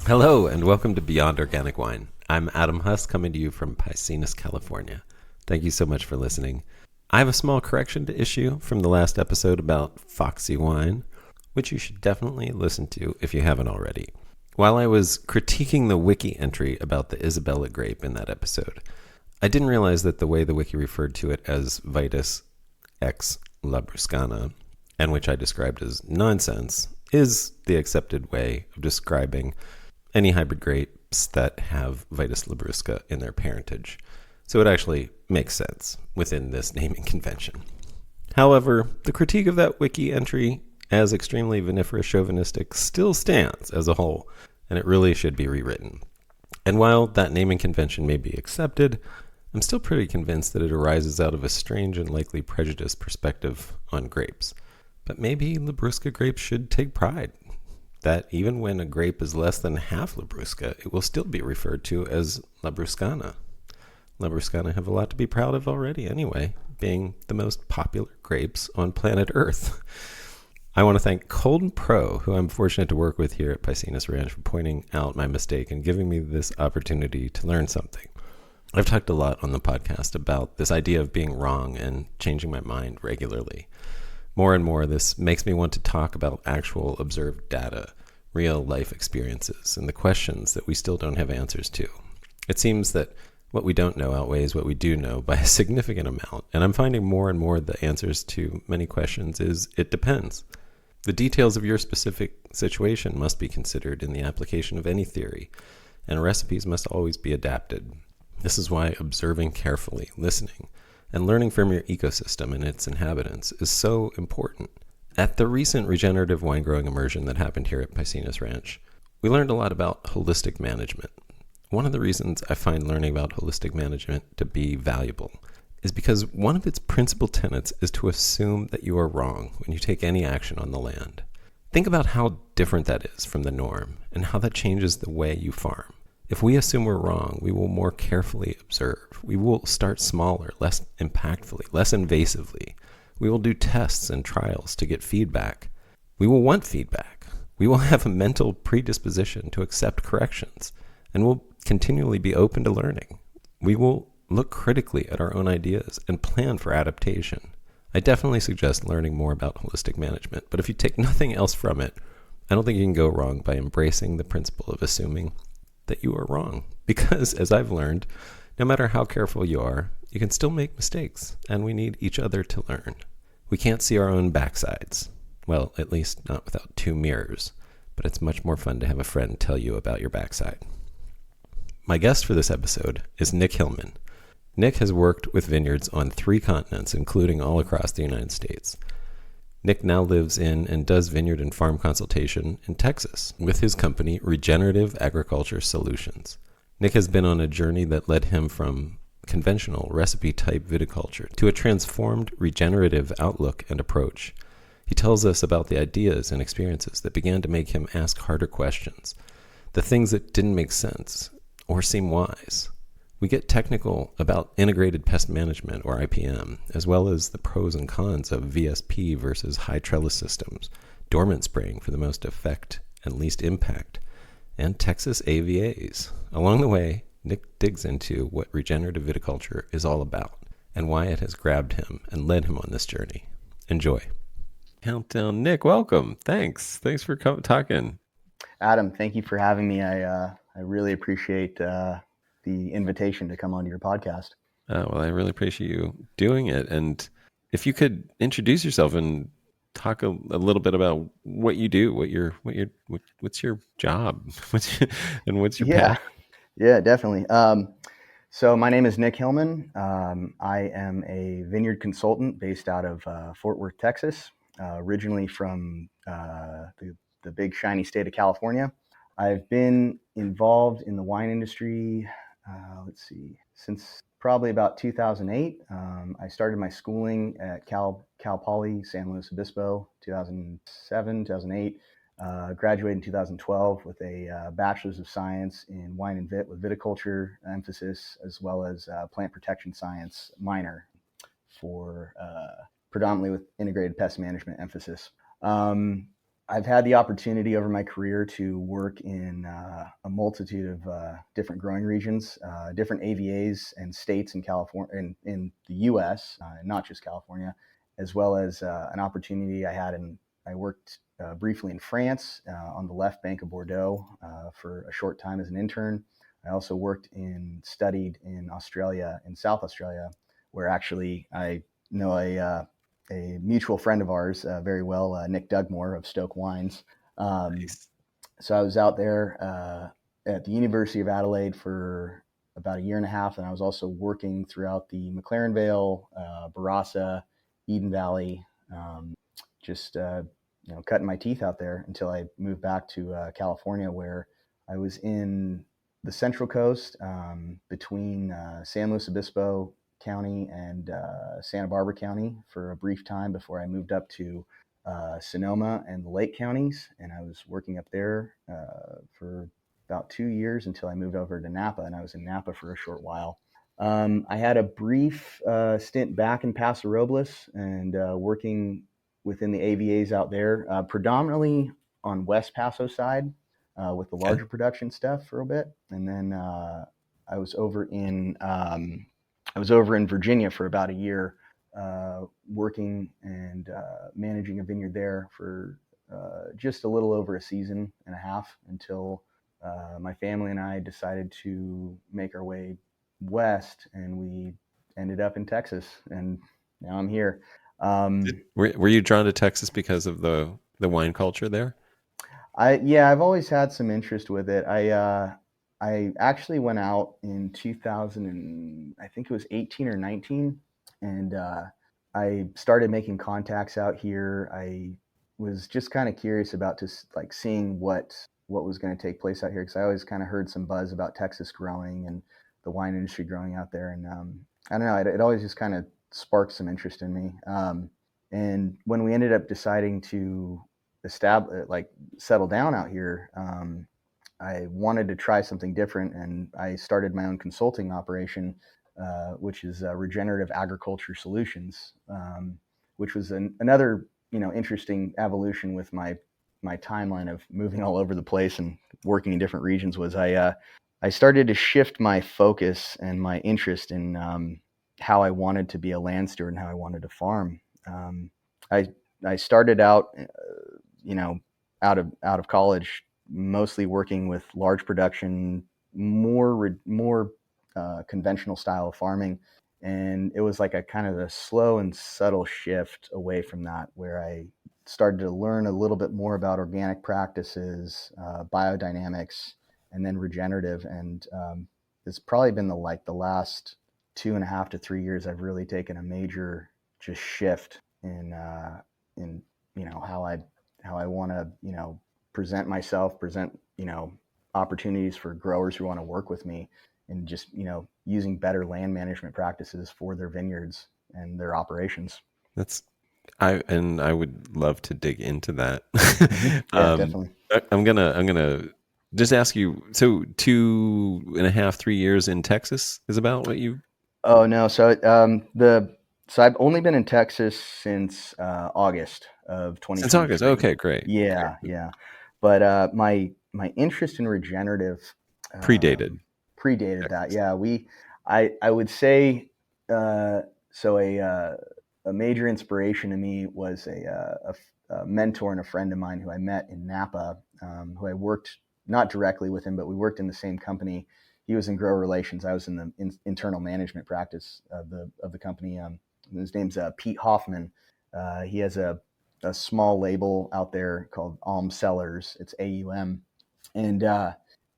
Hello, and welcome to Beyond Organic Wine. I'm Adam Huss, coming to you from Piscinas, California. Thank you so much for listening. I have a small correction to issue from the last episode about Foxy wine, which you should definitely listen to if you haven't already. While I was critiquing the wiki entry about the Isabella grape in that episode, I didn't realize that the way the wiki referred to it as Vitis X labruscana, and which I described as nonsense, is the accepted way of describing any hybrid grapes that have Vitis labrusca in their parentage. So it actually makes sense within this naming convention. However, the critique of that wiki entry as extremely viniferous chauvinistic still stands as a whole, and it really should be rewritten. And while that naming convention may be accepted, I'm still pretty convinced that it arises out of a strange and likely prejudiced perspective on grapes. But maybe Labrusca grapes should take pride that even when a grape is less than half Labrusca, it will still be referred to as Labruscana. Labruscana have a lot to be proud of already anyway, being the most popular grapes on planet Earth. I want to thank Colton Pro, who I'm fortunate to work with here at Piscinas Ranch, for pointing out my mistake and giving me this opportunity to learn something. I've talked a lot on the podcast about this idea of being wrong and changing my mind regularly. More and more, this makes me want to talk about actual observed data, real life experiences, and the questions that we still don't have answers to. It seems that what we don't know outweighs what we do know by a significant amount, and I'm finding more and more the answers to many questions is it depends. The details of your specific situation must be considered in the application of any theory, and recipes must always be adapted. This is why observing carefully, listening, and learning from your ecosystem and its inhabitants is so important. At the recent regenerative wine growing immersion that happened here at Piscinas Ranch, we learned a lot about holistic management. One of the reasons I find learning about holistic management to be valuable is because one of its principal tenets is to assume that you are wrong when you take any action on the land. Think about how different that is from the norm and how that changes the way you farm. If we assume we're wrong, we will more carefully observe. We will start smaller, less impactfully, less invasively. We will do tests and trials to get feedback. We will want feedback. We will have a mental predisposition to accept corrections, and we'll continually be open to learning. We will look critically at our own ideas and plan for adaptation. I definitely suggest learning more about holistic management, but if you take nothing else from it, I don't think you can go wrong by embracing the principle of assuming that you are wrong. Because, as I've learned, no matter how careful you are, you can still make mistakes, and we need each other to learn. We can't see our own backsides. Well, at least not without two mirrors, but it's much more fun to have a friend tell you about your backside. My guest for this episode is Nick Hillman. Nick has worked with vineyards on 3 continents, including all across the United States. Nick now lives in and does vineyard and farm consultation in Texas with his company, Regenerative Agriculture Solutions. Nick has been on a journey that led him from conventional recipe-type viticulture to a transformed regenerative outlook and approach. He tells us about the ideas and experiences that began to make him ask harder questions, the things that didn't make sense or seem wise. We get technical about integrated pest management, or IPM, as well as the pros and cons of VSP versus high trellis systems, dormant spraying for the most effect and least impact, and Texas AVAs. Along the way, Nick digs into what regenerative viticulture is all about and why it has grabbed him and led him on this journey. Enjoy. Countdown. Nick, welcome. Thanks for talking. Adam, thank you for having me. I really appreciate the invitation to come onto your podcast. Well, I really appreciate you doing it. And if you could introduce yourself and talk a little bit about what you do, what's your job, what's your path? Yeah, definitely. So my name is Nick Hillman. I am a vineyard consultant based out of Fort Worth, Texas, originally from the big shiny state of California. I've been involved in the wine industry, since probably about 2008. I started my schooling at Cal Poly San Luis Obispo, 2007, 2008. Graduated in 2012 with a Bachelor's of Science in Wine and Vit with viticulture emphasis, as well as plant protection science minor for predominantly with integrated pest management emphasis. I've had the opportunity over my career to work in a multitude of different growing regions, different AVAs and states in California, in the U.S., not just California, as well as an opportunity I worked briefly in France on the left bank of Bordeaux for a short time as an intern. I also studied in Australia, in South Australia, where actually I know a mutual friend of ours very well, Nick Dugmore of Stoke Wines. Um, Nice. so I was out there at the University of Adelaide for about a year and a half, and I was also working throughout the McLaren Vale, Barossa, Eden Valley, just cutting my teeth out there until I moved back to California, where I was in the Central Coast between San Luis Obispo County and Santa Barbara County for a brief time before I moved up to Sonoma and the Lake counties. And I was working up there for about 2 years until I moved over to Napa, and I was in Napa for a short while. I had a brief stint back in Paso Robles and working within the AVAs out there, predominantly on West Paso side with the Okay. larger production stuff for a bit, and then I was over in Virginia for about a year, working and managing a vineyard there for just a little over a season and a half until my family and I decided to make our way west, and we ended up in Texas, and now I'm here. Were you drawn to Texas because of the wine culture there? I've always had some interest with it. I actually went out in 2000 and I think it was 18 or 19, and I started making contacts out here. I was just kind of curious about just like seeing what was going to take place out here, because I always kind of heard some buzz about Texas growing and the wine industry growing out there, and I don't know, it always just kind of sparked some interest in me. And when we ended up deciding to settle down out here, I wanted to try something different, and I started my own consulting operation, which is Regenerative Agriculture Solutions, which was another interesting evolution with my timeline of moving all over the place and working in different regions. Was I started to shift my focus and my interest in how I wanted to be a land steward and how I wanted to farm. Um, I I started out, out of college, mostly working with large production, more conventional style of farming, and it was like a kind of a slow and subtle shift away from that, where I started to learn a little bit more about organic practices, biodynamics, and then regenerative. And it's probably been the last 2.5 to 3 years I've really taken a major just shift in how I want to present myself, present opportunities for growers who want to work with me, and just using better land management practices for their vineyards and their operations. That's I would love to dig into that. Mm-hmm. Yeah, definitely. I'm gonna just ask you. So 2.5, 3 years in Texas is about what you Oh no, so I've only been in Texas since August of since August. 2023. Okay, great. Yeah, yeah. But my interest in regenerative Predated um, predated that. Texas. Yeah, I would say so. A major inspiration to me was a mentor and a friend of mine who I met in Napa, who I worked not directly with him, but we worked in the same company. He was in grower relations. I was in the internal management practice of the company. His name's Pete Hoffman. He has a small label out there called Alm Cellars. It's AUM, and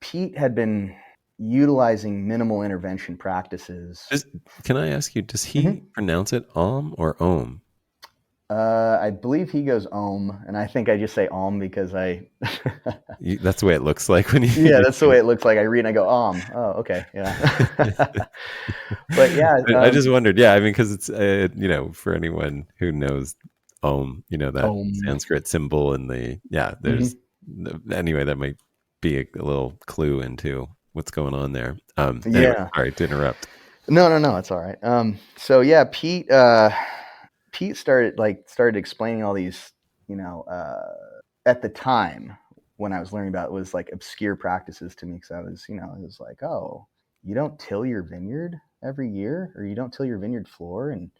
Pete had been utilizing minimal intervention practices. Does, can I ask you, does he Mhm. pronounce it Om or Ohm? I believe he goes Ohm, and I think I just say Ohm because I. That's the way it looks like when Yeah, you that's the way it looks like. I read and I go Ohm. Oh, okay, yeah. But yeah, I just wondered, yeah, I mean, because it's for anyone who knows Om, that Ohm. Sanskrit symbol and there's Mhm. anyway, that might be a little clue into what's going on there. Anyway, Yeah. sorry to interrupt. No, no, no, it's all right. So yeah, Pete started explaining all these, you know, uh, at the time when I was learning about it was like obscure practices to me, because I was, it was like, oh, you don't till your vineyard every year, or you don't till your vineyard floor, and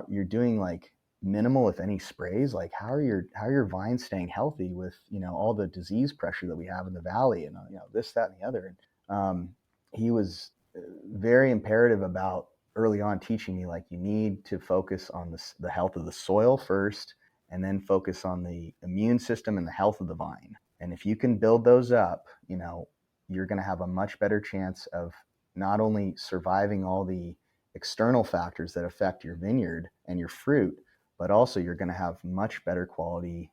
you're doing like minimal, if any, sprays. Like, how are your vines staying healthy with, all the disease pressure that we have in the valley, and this, that, and the other. And he was very imperative about early on teaching me, like, you need to focus on the health of the soil first, and then focus on the immune system and the health of the vine. And if you can build those up, you're going to have a much better chance of not only surviving all the external factors that affect your vineyard and your fruit, but also you're going to have much better quality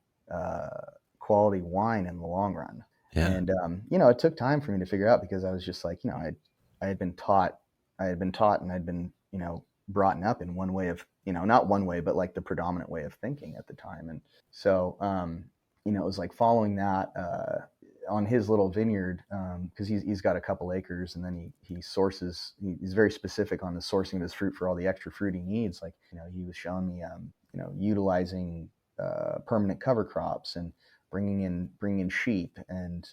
wine in the long run. Yeah. And it took time for me to figure out, because I was just like, I had been taught, and I'd been, brought up in one way of, not one way, but like the predominant way of thinking at the time. And so, it was like following that on his little vineyard, because he's got a couple acres, and then he's very specific on the sourcing of his fruit for all the extra fruit he needs. Like, he was showing me, utilizing permanent cover crops, and bringing in sheep, and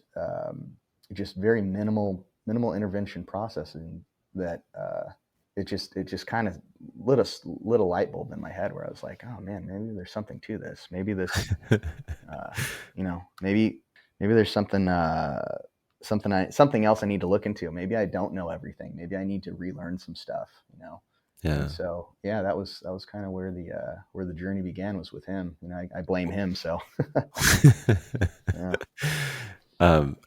just very minimal intervention processing that it just kind of lit a light bulb in my head, where I was like, oh man, maybe there's something to this. Maybe this, maybe there's something else I need to look into. Maybe I don't know everything. Maybe I need to relearn some stuff. Yeah. And so, yeah, that was kind of where the journey began, was with him. I blame him. So, yeah.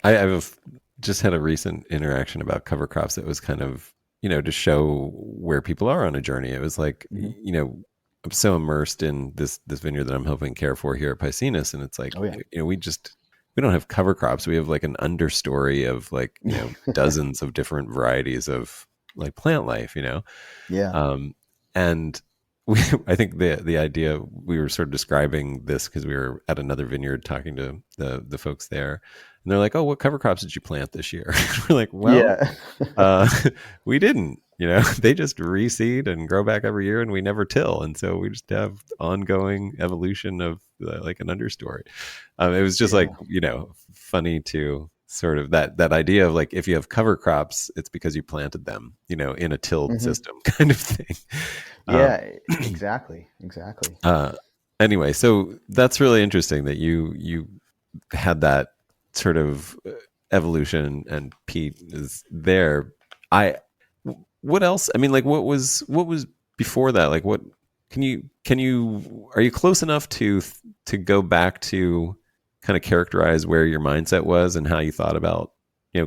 I've just had a recent interaction about cover crops that was kind of, to show where people are on a journey. It was like, Mm-hmm. I'm so immersed in this vineyard that I'm helping care for here at Piscinus, and it's like, Oh yeah. we don't have cover crops. We have like an understory of like, dozens of different varieties of like plant life, Yeah. And I think the idea, we were sort of describing this because we were at another vineyard talking to the folks there, and they're like, "Oh, what cover crops did you plant this year?" We're like, "Well, Yeah. uh, we didn't. They just reseed and grow back every year, and we never till, and so we just have ongoing evolution of like an understory." It was just like, Yeah. funny to sort of that idea of like, if you have cover crops, it's because you planted them, in a tilled Mm-hmm. system kind of thing. Um, Yeah. Exactly. Exactly. uh, anyway, so that's really interesting that you had that sort of evolution, and Pete is there. I What else? I mean, like, what was before that? Like, what can you are you close enough to go back to kind of characterize where your mindset was and how you thought about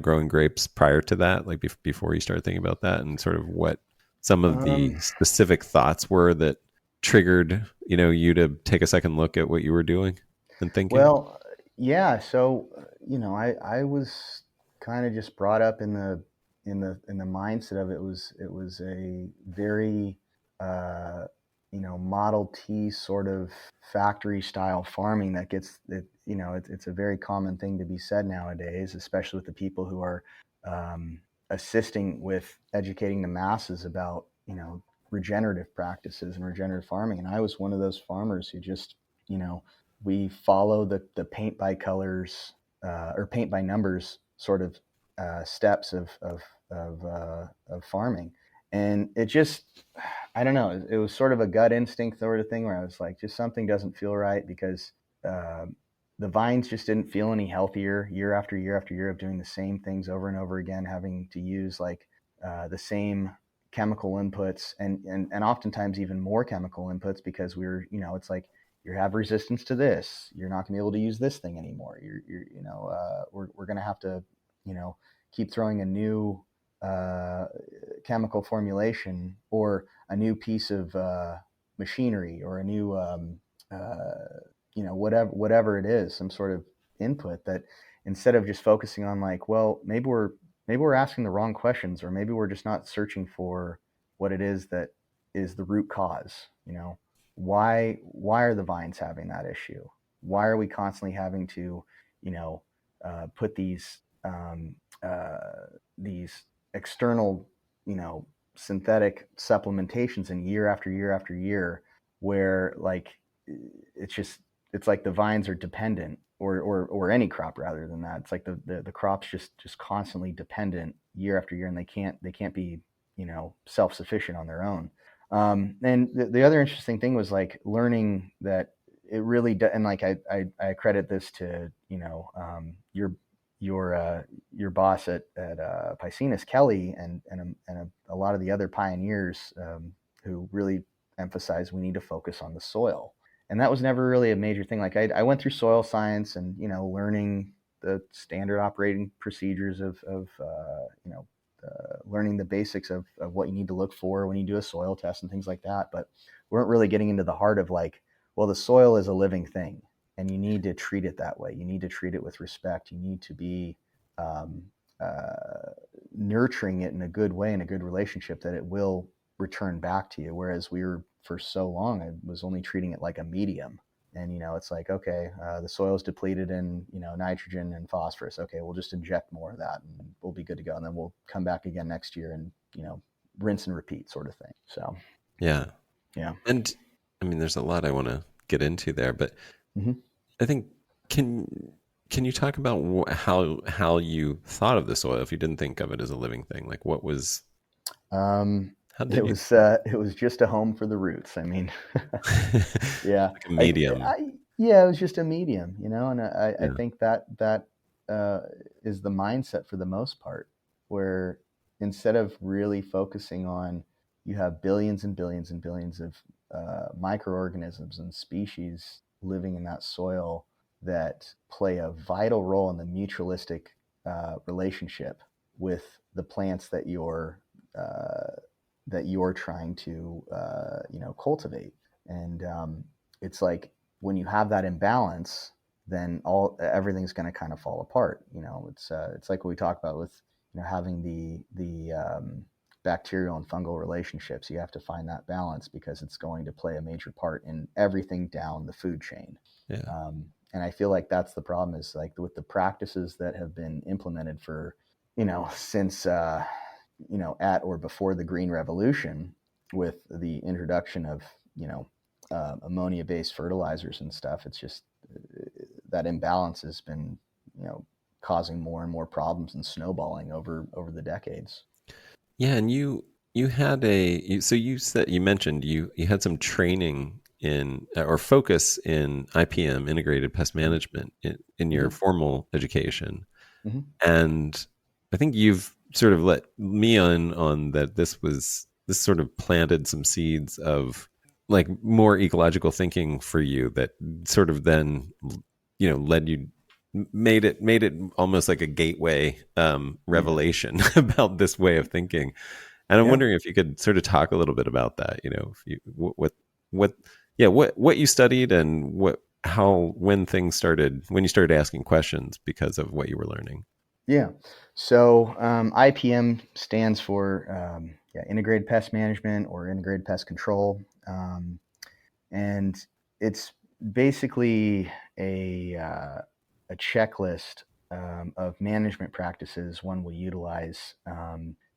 growing grapes prior to that, like before you started thinking about that, and sort of what some of the Um, specific thoughts were that triggered you to take a second look at what you were doing and thinking? well, yeah. So, I was kind of just brought up in the mindset of, it was a very, uh, Model T sort of factory style farming that gets it. It's a very common thing to be said nowadays, especially with the people who are um, assisting with educating the masses about, regenerative practices and regenerative farming. And I was one of those farmers who just, you know, we follow the paint by colors, or paint by numbers sort of steps of farming. And it just, I don't know, it was sort of a gut instinct sort of thing, where I was like, just something doesn't feel right, because uh, the vines just didn't feel any healthier year after year after year of doing the same things over and over again, having to use like the same chemical inputs, and oftentimes even more chemical inputs, because it's like, you have resistance to this, you're not going to be able to use this thing anymore. We're going to have to, keep throwing a new uh, chemical formulation, or a new piece of machinery, or a new, whatever it is, some sort of input, that instead of just focusing on, like, well, maybe we're asking the wrong questions, or maybe we're just not searching for what it is that is the root cause. Why are the vines having that issue? Why are we constantly having to, put these external, synthetic supplementations in year after year after year, where, like, it's like the vines are dependent or any crop rather than that. It's like the crop's just constantly dependent year after year, and they can't be, self-sufficient on their own. And the other interesting thing was like learning that it really and like I credit this to, your boss at Piscinus, Kelly, and a lot of the other pioneers, who really emphasize we need to focus on the soil. And that was never really a major thing. Like I went through soil science and, learning the standard operating procedures of learning the basics of what you need to look for when you do a soil test and things like that. But we weren't really getting into the heart of like, well, the soil is a living thing and you need to treat it that way. You need to treat it with respect. You need to be um, nurturing it in a good way, in a good relationship, that it will return back to you. Whereas we were, for so long, I was only treating it like a medium. And, it's like, okay, the soil is depleted in, nitrogen and phosphorus. Okay, we'll just inject more of that and we'll be good to go. And then we'll come back again next year and, rinse and repeat sort of thing. So, Yeah. yeah. And I mean, there's a lot I want to get into there, but Mm-hmm. I think, can you talk about how you thought of the soil if you didn't think of it as a living thing? Like what was, how It did you, was just a home for the roots. I mean, yeah, like a medium? yeah, it was just a medium, and I Yeah. think that is the mindset for the most part, where instead of really focusing on, you have billions and billions and billions of microorganisms and species living in that soil that play a vital role in the mutualistic relationship with the plants uh, that you're trying to cultivate. And it's like when you have that imbalance, then everything's going to kind of fall apart. It's like what we talk about with having the bacterial and fungal relationships. You have to find that balance because it's going to play a major part in everything down the food chain. Yeah. And I feel like that's the problem, is like with the practices that have been implemented for, since at or before the Green Revolution, with the introduction of ammonia-based fertilizers and stuff. It's just that imbalance has been causing more and more problems and snowballing over the decades. Yeah. And so you mentioned you had some training in or focus in IPM, Integrated Pest Management, in your Mm-hmm. formal education. Mm-hmm. And I think you've sort of let me on that this sort of planted some seeds of like more ecological thinking for you that sort of then, led you, made it almost like a gateway Yeah. revelation about this way of thinking. And I'm Yeah. wondering if you could sort of talk a little bit about that, if you, what, yeah, what you studied and when you started asking questions because of what you were learning. Yeah. So IPM stands for Integrated Pest Management or Integrated Pest Control, and it's basically a checklist of management practices one will utilize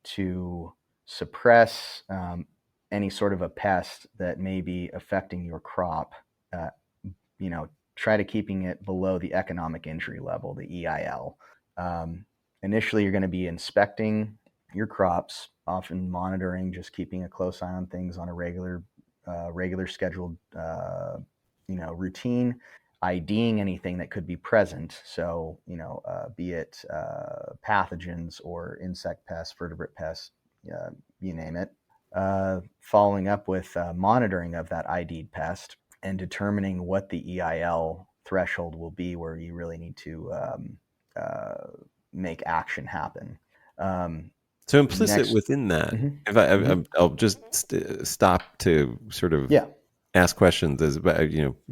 to suppress any sort of a pest that may be affecting your crop. Uh, Try to keeping it below the economic injury level, the EIL. Um, Initially, you're going to be inspecting your crops, often monitoring, just keeping a close eye on things on a regular scheduled, routine, IDing anything that could be present. So, be it pathogens or insect pests, vertebrate pests, you name it. Following up with monitoring of that ID'd pest and determining what the EIL threshold will be where you really need to uh, make action happen. So implicit Next, within that, mm-hmm, if mm-hmm, I'll just stop to sort of yeah, ask questions as,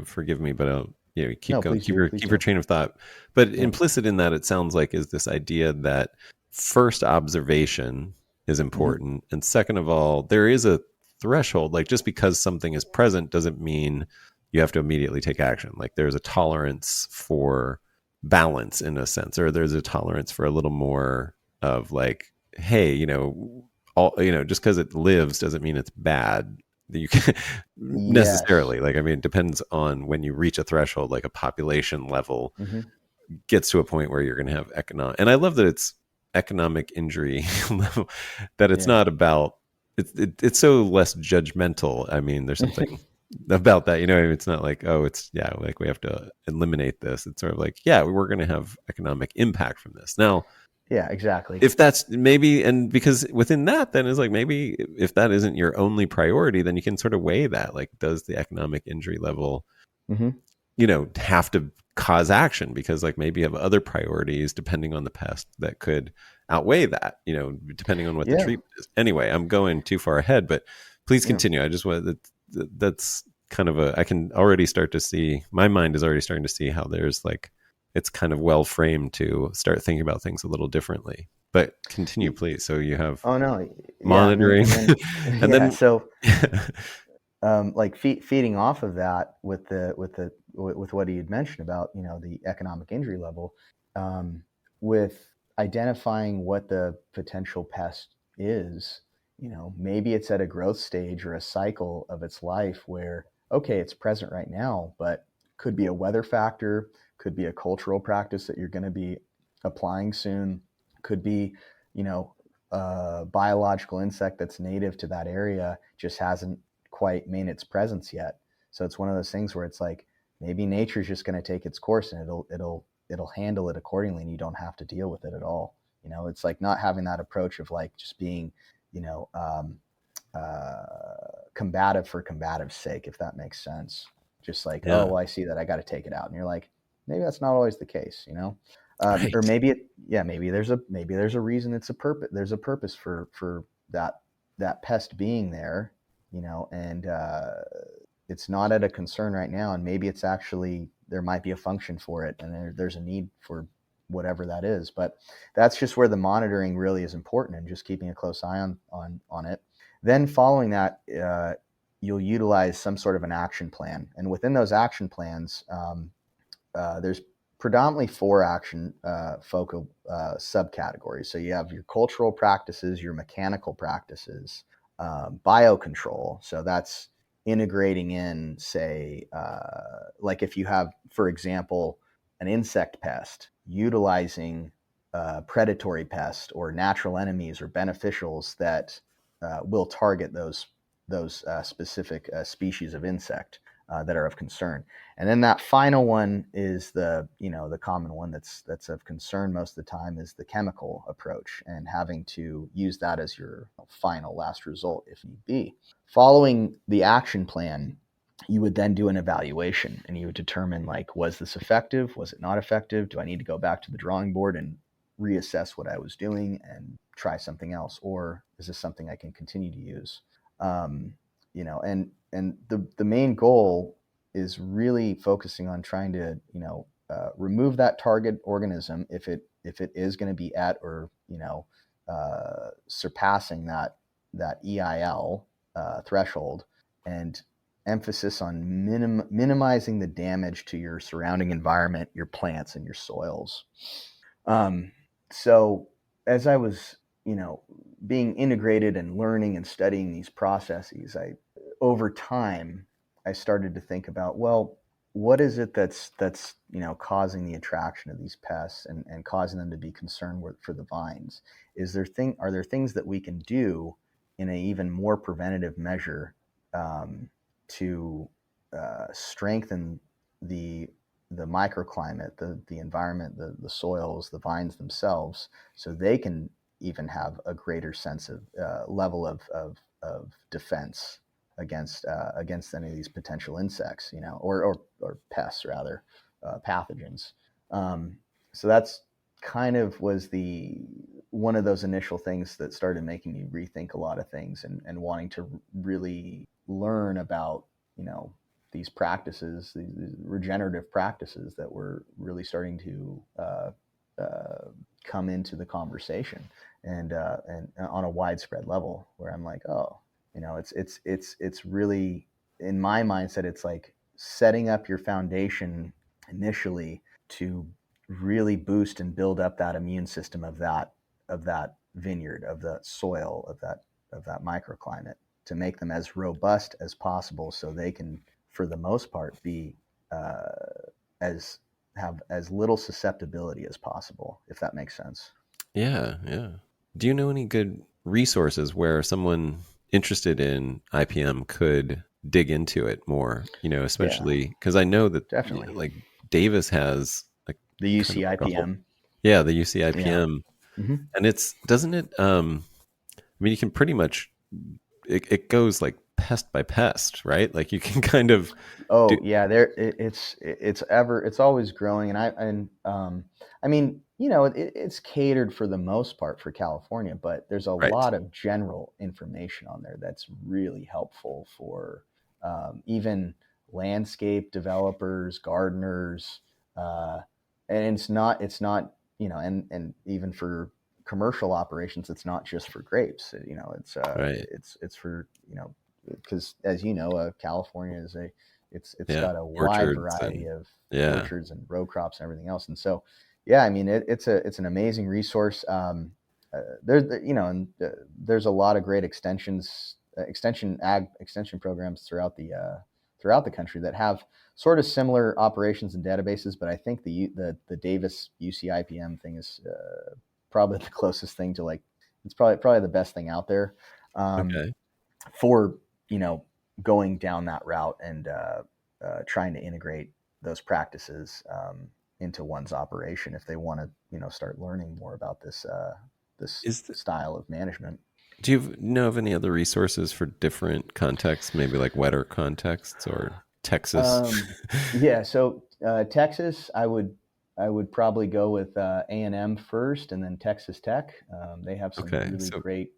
forgive me, but I'll, keep no, going, please do, please keep your do. train of thought. But Yeah, implicit in that, it sounds like, is this idea that first observation is mm-hmm, important, and second of all, there is a threshold. Like just because something is present doesn't mean you have to immediately take action. Like there's a tolerance for balance in a sense, or there's a tolerance for a little more of like, hey, just because it lives doesn't mean it's bad. that you can Yes. necessarily, like, I mean, it depends on when you reach a threshold, like a population level Hmm. gets to a point where you're going to have economic, and I love that it's economic injury level, that it's Yeah. not about, it's so less judgmental. I mean, there's something about that, it's not like, oh, it's, yeah, like we have to eliminate this. It's sort of like, yeah, we're going to have economic impact from this. Now, Yeah, exactly. if that's maybe, and because within that, then is like, maybe if that isn't your only priority, then you can sort of weigh that, like, does the economic injury level, Hmm. have to cause action, because like maybe you have other priorities depending on the pest that could outweigh that, depending on what the Yeah. treatment is. Anyway, I'm going too far ahead, but please Yeah. continue. I just want that's kind of I can already start to see, my mind is already starting to see how there's like, it's kind of well framed to start thinking about things a little differently. But continue, Y- please. So you have Oh no. Yeah. monitoring, And then, and yeah. then So, like feeding off of that with what he had mentioned about, the economic injury level, um, with identifying what the potential pest is. Maybe it's at a growth stage or a cycle of its life where, okay, it's present right now, but could be a weather factor, could be a cultural practice that you're going to be applying soon, could be, you know a biological insect that's native to that area just hasn't quite made its presence yet. So it's one of those things where it's like, maybe nature's just going to take its course, and it'll handle it accordingly, and you don't have to deal with it at all. It's like not having that approach of like just being, you know combative for combative's sake, if that makes sense. Just like, oh, yeah, well, I see that, I got to take it out, and you're like, maybe that's not always the case. Or right, maybe yeah, maybe there's a reason, it's a purpose. There's a purpose for that pest being there, and it's not at a concern right now, and maybe it's actually, there might be a function for it, and there's a need for whatever that is. But that's just where the monitoring really is important, and just keeping a close eye on it. Then following that, you'll utilize some sort of an action plan, and within those action plans, there's predominantly four action focal subcategories. So you have your cultural practices, your mechanical practices, biocontrol. So that's integrating in, say, like if you have, for example, an insect pest, utilizing predatory pest or natural enemies or beneficials that will target those specific species of insect that are of concern. And then that final one is the common one that's of concern most of the time, is the chemical approach, and having to use that as your final last result if need be. Following the action plan, you would then do an evaluation, and you would determine, like, was this effective? Was it not effective? Do I need to go back to the drawing board and reassess what I was doing and try something else, or is this something I can continue to use? And the main goal is really focusing on trying to remove that target organism if it is going to be at, or surpassing that EIL threshold, and emphasis on minimizing the damage to your surrounding environment, your plants, and your soils. Um, so as I was, being integrated and learning and studying these processes, over time, I started to think about, well, what is it that's causing the attraction of these pests, and causing them to be concerned for the vines? Are there things that we can do in a even more preventative measure, to strengthen the the microclimate, the environment, the soils, the vines themselves, so they can even have a greater sense of level of defense against any of these potential insects, or pests rather, pathogens. Um, so that's kind of was the one of those initial things that started making me rethink a lot of things, and wanting to really learn about these practices, these regenerative practices that were really starting to uh, come into the conversation, and on a widespread level, where I'm like, oh, it's really, in my mindset, it's like setting up your foundation initially to really boost and build up that immune system of that vineyard, of that soil, of that microclimate, to make them as robust as possible, so they can, for the most part, be as have as little susceptibility as possible, if that makes sense. Yeah, yeah. Do you know any good resources where someone interested in IPM could dig into it more? Yeah, Especially because I know that definitely. like Davis has like The kind of like a whole, UCIPM. yeah, the UC Yeah. IPM, Hmm. and it's doesn't it? I mean, you can pretty much it goes like pest by pest, right? Like you can kind of do Oh yeah, it's always growing, and I mean, it's catered for the most part for California, but there's a right, lot of general information on there that's really helpful for even landscape developers, gardeners, uh, and it's not and even for commercial operations, it's not just for grapes. right, It's for because as you know, California is a it's yeah, got a wide orchards variety and of yeah, orchards and row crops and everything else. And so, yeah, I mean, it's an amazing resource. There's a lot of great extension programs throughout the country that have sort of similar operations and databases. But I think the Davis UCIPM thing is probably the closest thing to like it's probably the best thing out there. Um, okay. for going down that route and trying to integrate those practices into one's operation if they want to start learning more about this Is style of management. Do you know of any other resources for different contexts, maybe like wetter contexts or Texas? Yeah, so Texas, I would probably go with A&M first, and then Texas Tech. They have some Okay, really so great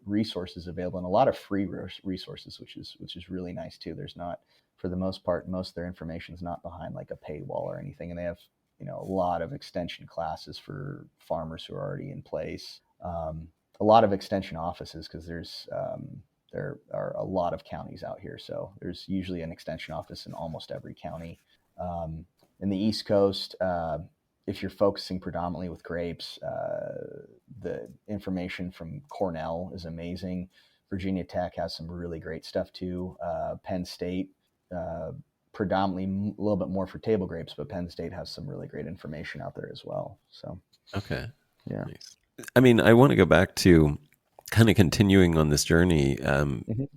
resources available, and a lot of free resources, which is really nice too. There's not, for the most part, most of their information is not behind like a paywall or anything, and they have a lot of extension classes for farmers who are already in place. A lot of extension offices because there are a lot of counties out here, so there's usually an extension office in almost every county. Um, in the East Coast, if you're focusing predominantly with grapes, the information from Cornell is amazing. Virginia Tech has some really great stuff too. Penn State, uh, predominantly a little bit more for table grapes, but Penn State has some really great information out there as well. So, okay, yeah. nice. I mean, I want to go back to kind of continuing on this journey. Mhm.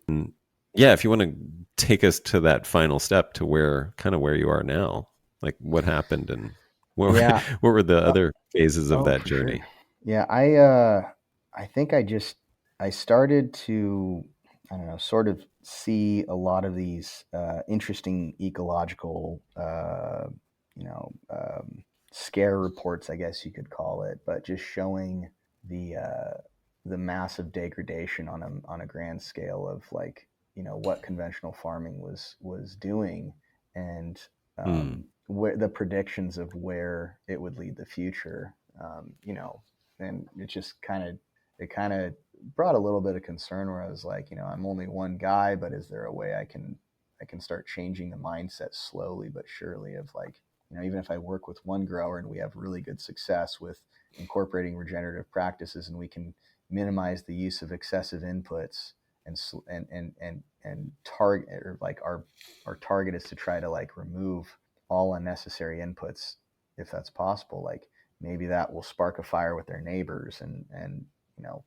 And yeah, if you want to take us to that final step to where you are now, like what happened and what were, Yeah. what were the Uh, other phases of oh, that for sure. journey? Yeah, I think I started to, I don't know, sort of see a lot of these interesting ecological you know scare reports, I guess you could call it, but just showing the uh, the massive degradation on a grand scale of like what conventional farming was doing, and Hmm. where the predictions of where it would lead the future. And it kind of brought a little bit of concern where I was like, I'm only one guy, but is there a way I can start changing the mindset slowly but surely of like, even if I work with one grower and we have really good success with incorporating regenerative practices and we can minimize the use of excessive inputs and target, or like our target is to try to like remove all unnecessary inputs if that's possible, like maybe that will spark a fire with their neighbors and you know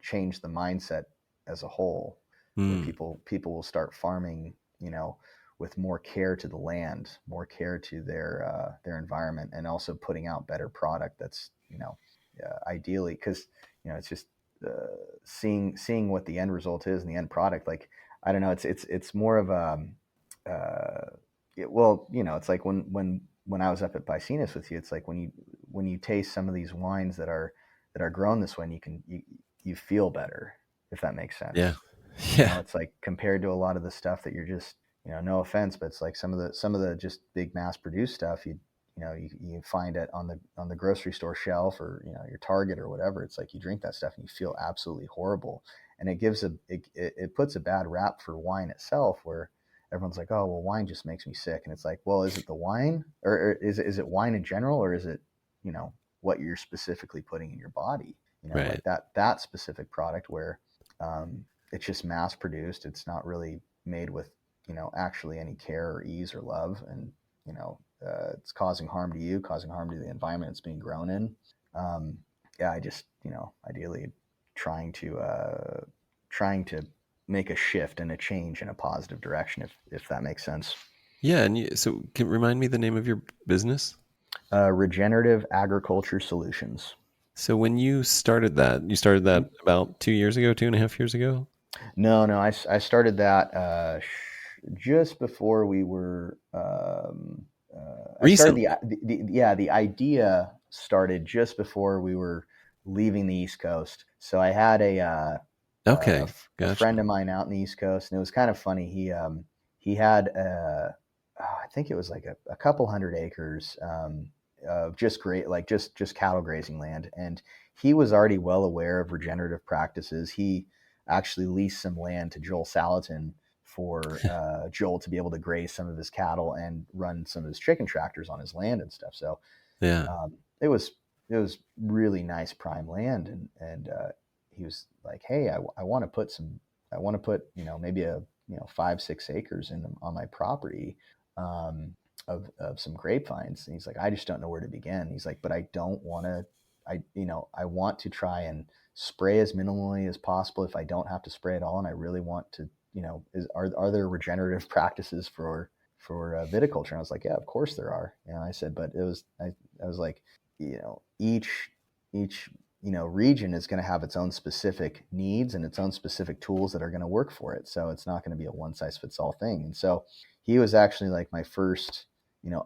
change the mindset as a whole, where Hmm. people will start farming with more care to the land, more care to their environment, and also putting out better product that's ideally, because it's just seeing what the end result is and the end product. Like, I don't know, it's more of a well, it's like when I was up at Piscinus with you, it's like when you taste some of these wines that are grown this way, and you feel better, if that makes sense. Yeah. Yeah. It's like compared to a lot of the stuff that you're just, no offense, but it's like some of the just big mass produced stuff you find it on the grocery store shelf, or your Target or whatever. It's like you drink that stuff and you feel absolutely horrible, and it puts a bad rap for wine itself, where everyone's like, oh well, wine just makes me sick, and it's like, well, is it the wine, or is it wine in general, or is it you know what you're specifically putting in your body, Right. like that specific product, where It's just mass produced. It's not really made with, actually any care or ease or love. And, it's causing harm to you, causing harm to the environment it's being grown in. Um, yeah, I just, ideally trying to, trying to make a shift and a change in a positive direction, if that makes sense. Yeah, and so can remind me the name of your business? Regenerative Agriculture Solutions. So when you started that about 2 years ago, 2.5 years ago? No, I started that just before we were. I started Recently. the idea started just before we were leaving the East Coast. So I had Okay, a friend gotcha. of mine out in the East Coast, and it was kind of funny. He had I think it was like a couple hundred acres of just great, like just cattle grazing land, and he was already well aware of regenerative practices. He actually leased some land to Joel Salatin for Joel to be able to graze some of his cattle and run some of his chicken tractors on his land and stuff. So Yeah. it was really nice prime land, and he was like, "Hey, I want to put some, I want to put maybe a 5-6 acres in on my property." Um, of some grapevines, and he's like, I just don't know where to begin. He's like, but I don't want to, I want to try and spray as minimally as possible if I don't have to spray at all. And I really want to, are there regenerative practices for viticulture? And I was like, yeah, of course there are. I said, but I was like, each region is going to have its own specific needs and its own specific tools that are going to work for it. So it's not going to be a one size fits all thing. And so he was actually like my first,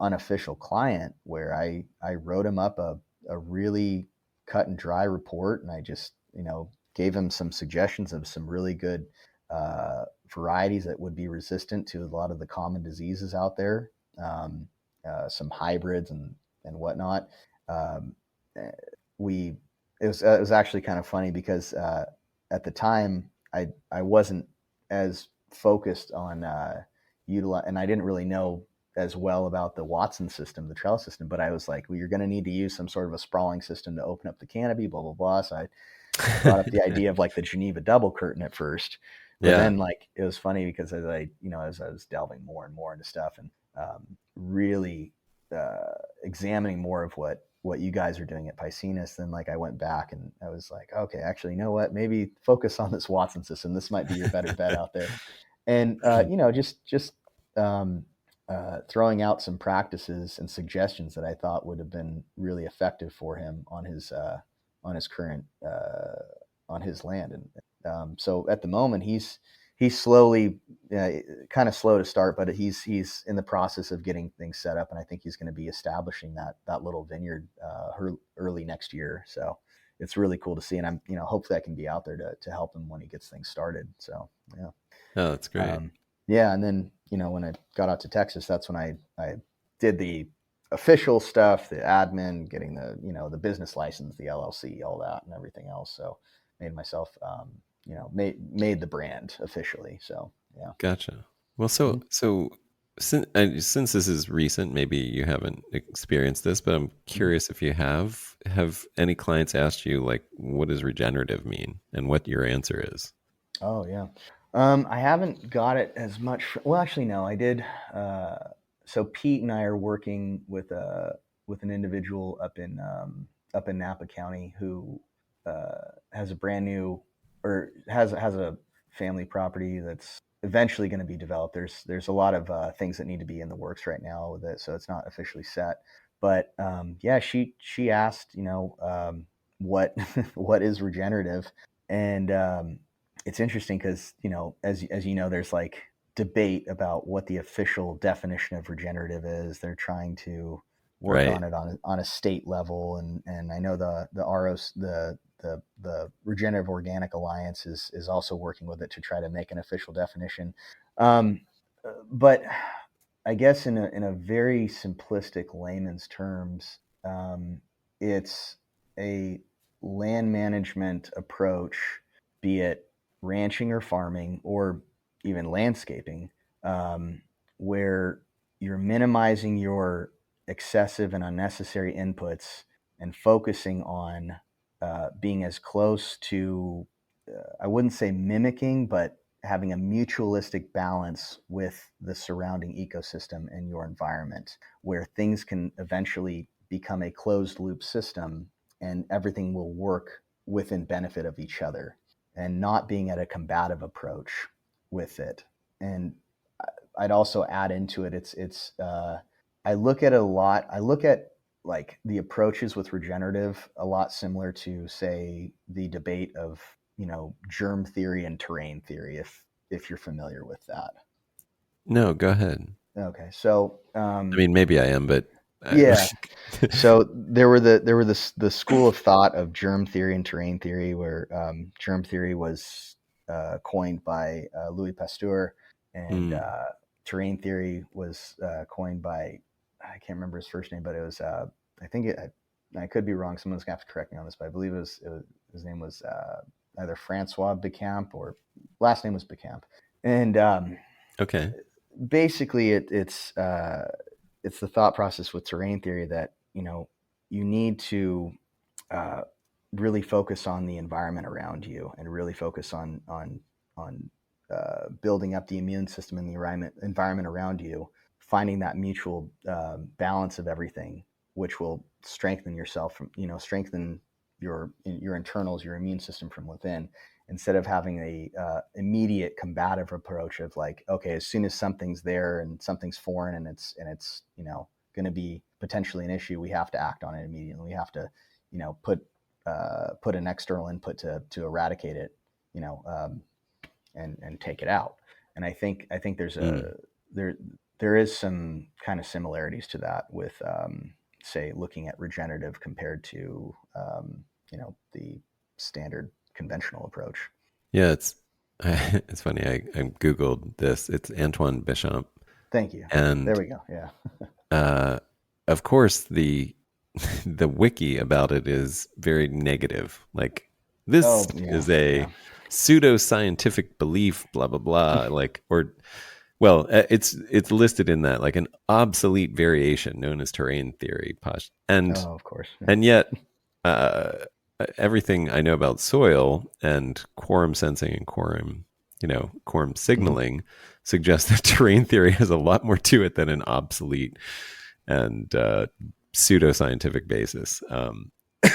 unofficial client, where I wrote him up a really cut and dry report, and I just, gave him some suggestions of some really good varieties that would be resistant to a lot of the common diseases out there, some hybrids and whatnot. Um, eh, we it was actually kind of funny because at the time I wasn't as focused on utilize, and I didn't really know as well about the Watson system, the trellis system, but I was like, well, you're going to need to use some sort of a sprawling system to open up the canopy, blah blah blah. So I brought up the idea of like the Geneva double curtain at first, but Yeah. then like it was funny because as I was delving more and more into stuff, and really examining more of what you guys are doing at Piscinus, then like I went back and I was like, okay, actually, you know what? Maybe focus on this Watson system. This might be your better bet out there. And just um, throwing out some practices and suggestions that I thought would have been really effective for him on his current on his land. And so at the moment, he's slowly, kind of slow to start, but he's in the process of getting things set up, and I think he's going to be establishing that little vineyard early next year. So it's really cool to see, and I'm hopefully I can be out there to help him when he gets things started. So yeah. Oh, that's great. Yeah, and then when I got out to Texas, that's when I did the official stuff, the admin, getting the the business license, the LLC, all that, and everything else. So made myself made the brand officially. So yeah. Gotcha. Well, Mhm. since this is recent, maybe you haven't experienced this, but I'm Mhm. curious if you have. Have any clients asked you, like, what does regenerative mean and what your answer is? Oh yeah. I haven't got it as much. Well, actually, no, I did. Uh, so Pete and I are working with an individual up in Napa County who has a brand new, or has a family property that's eventually going to be developed. There's a lot of things that need to be in the works right now with it, so it's not officially set. But yeah, she asked, what what is regenerative, and it's interesting because as you know, there's like debate about what the official definition of regenerative is. They're trying to work Right. on it on a state level, and I know the ROS the Regenerative Organic Alliance is also working with it to try to make an official definition. Um, but I guess in a very simplistic layman's terms, it's a land management approach, be it ranching or farming or even landscaping, um, where you're minimizing your excessive and unnecessary inputs and focusing on being as close to I wouldn't say mimicking, but having a mutualistic balance with the surrounding ecosystem and your environment, where things can eventually become a closed loop system and everything will work within benefit of each other, and not being at a combative approach with it. And I'd also add into it, I look at it a lot. I look at like the approaches with regenerative a lot similar to, say, the debate of, germ theory and terrain theory, if you're familiar with that. No, go ahead. Okay, so I mean, maybe I am, but yeah, so there were the school of thought of germ theory and terrain theory, where germ theory was coined by Louis Pasteur, and Mm, terrain theory was coined by, I can't remember his first name, but it was I think I could be wrong. Someone's gonna have to correct me on this, but I believe his name was either Francois Becamp, or last name was Becamp, and okay. basically it's the thought process with terrain theory that you need to uh, really focus on the environment around you, and really focus on building up the immune system in the environment around you, finding that mutual balance of everything, which will strengthen yourself from strengthen your internals, your immune system from within, instead of having a immediate combative approach of like, okay, as soon as something's there and something's foreign and it's going to be potentially an issue, we have to act on it immediately. We have to put an external input to eradicate it, you know, um, and take it out. And I think Mm. there there is some kind of similarities to that with say looking at regenerative compared to the standard conventional approach. Yeah, it's it's funny. I googled this. It's Antoine Béchamp, Thank you. There and we go. Yeah. uh, of course the the wiki about it is very negative. Like, this Oh yeah. is a Yeah. pseudoscientific belief, blah blah blah. Like, or well, it's listed in that like an obsolete variation known as terrain theory, Oh, of course. Yeah. and yet uh, everything I know about soil and quorum sensing and quorum Hmm. signaling suggests that terrain theory has a lot more to it than an obsolete and pseudoscientific basis.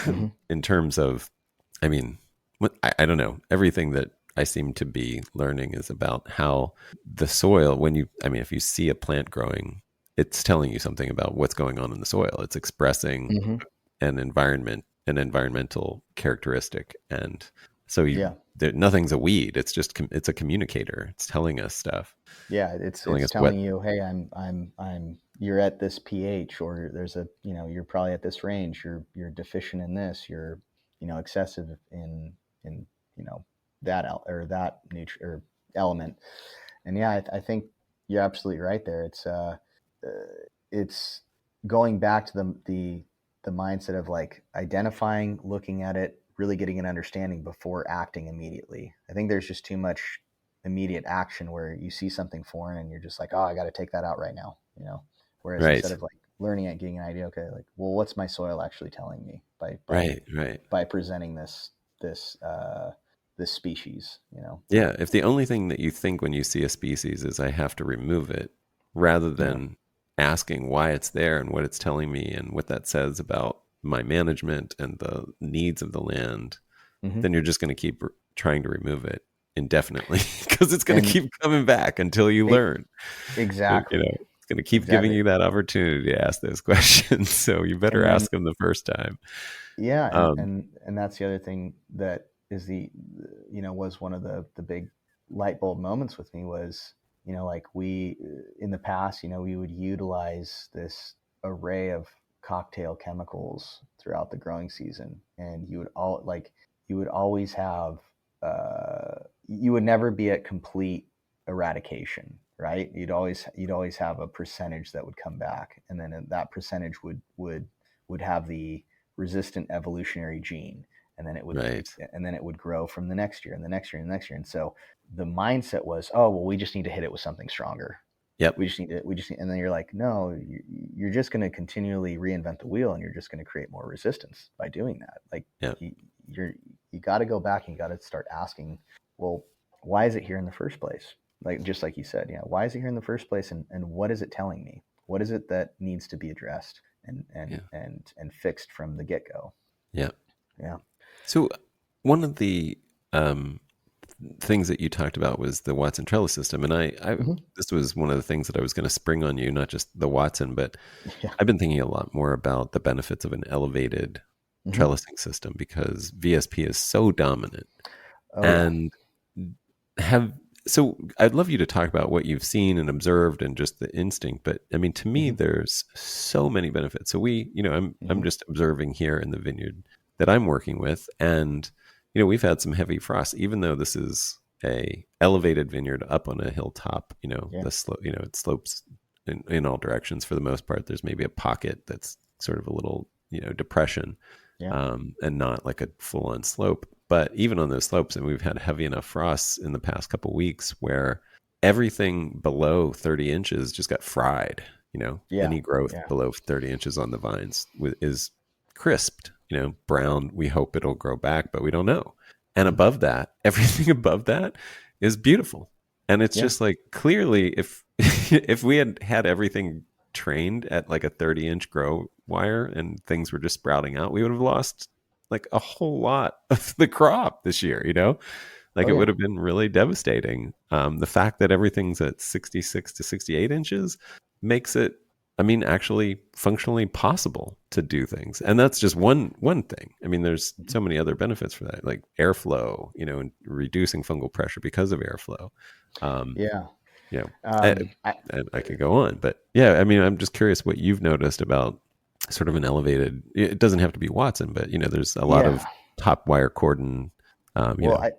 Hmm. In terms of, I mean, I don't know. Everything that I seem to be learning is about how the soil, if you see a plant growing, it's telling you something about what's going on in the soil. It's expressing Hmm. an environmental characteristic. And so Yeah. nothing's a weed. It's a communicator. It's telling us stuff, Yeah, it's telling it's us what, telling you, hey, you're at this pH, or there's you're probably at this range. You're deficient in this. You're excessive in that or that or element. And yeah, I think you're absolutely right there. Uh, it's going back to the mindset of like identifying, looking at it, really getting an understanding before acting immediately. I think there's just too much immediate action where you see something foreign and you're just like, oh, I got to take that out right now, Whereas instead right, of like learning it, getting an idea, okay, like, well, what's my soil actually telling me by by right, right. by presenting this this species, Yeah, if the only thing that you think when you see a species is I have to remove it, rather Yeah. than asking why it's there and what it's telling me and what that says about my management and the needs of the land, Hmm. then you're just going to keep trying to remove it indefinitely because it's going to And keep coming back until you it, learn. exactly, It's going to keep giving exactly. you that opportunity to ask those questions. So you better And then ask them the first time. yeah, and Um, and and that's the other thing that is was one of the big light bulb moments with me was, like we in the past, we would utilize this array of cocktail chemicals throughout the growing season, and you would always have you would never be at complete eradication, right? You'd always have a percentage that would come back, and then that percentage would have the resistant evolutionary gene, and then right. it would grow from the next year and the next year and the next year. And so the mindset was, oh well, we just need to hit it with something stronger. Yep. And then you're like, no, you're just going to continually reinvent the wheel, and you're just going to create more resistance by doing that. Like Yep. you're you got to go back and you got to start asking, well, why is it here in the first place? Like, just like you said, yeah, why is it here in the first place? And what is it telling me? What is it that needs to be addressed Yeah. and fixed from the get-go? Yeah. Yeah. So one of the things that you talked about was the Watson trellis system, and Hmm. this was one of the things that I was going to spring on you, not just the Watson, but Yeah. I've been thinking a lot more about the benefits of an elevated Hmm. trellising system because VSP is so dominant. Oh yeah. And have so I'd love you to talk about what you've seen and observed and just the instinct. But I mean, to me, Hmm. there's so many benefits. So I'm Hmm. just observing here in the vineyard that I'm working with, and we've had some heavy frost, even though this is a elevated vineyard up on a hilltop. Yeah. The slope, it slopes in all directions for the most part. There's maybe a pocket that's sort of a little depression, Yeah. and not like a full on slope. But even on those slopes, and we've had heavy enough frosts in the past couple weeks where everything below 30 inches just got fried. Yeah. Any growth Yeah. below 30 inches on the vines is crisped, brown. We hope it'll grow back, but we don't know. And Hmm. above that, everything above that is beautiful. And it's Yeah. just like clearly if if we had had everything trained at like a 30-inch grow wire and things were just sprouting out, we would have lost like a whole lot of the crop this year. Like Oh it would yeah. have been really devastating. The fact that everything's at 66 to 68 inches makes it, I mean, actually functionally possible to do things. And that's just one thing. I mean, there's Mhm. so many other benefits for that, like airflow, and reducing fungal pressure because of airflow. Um, Yeah. you know, I, I, I could go on, but yeah, I mean, I'm just curious what you've noticed about sort of an elevated. It doesn't have to be Watson, but there's a lot of yeah. top wire cordon. Um, you Well, know,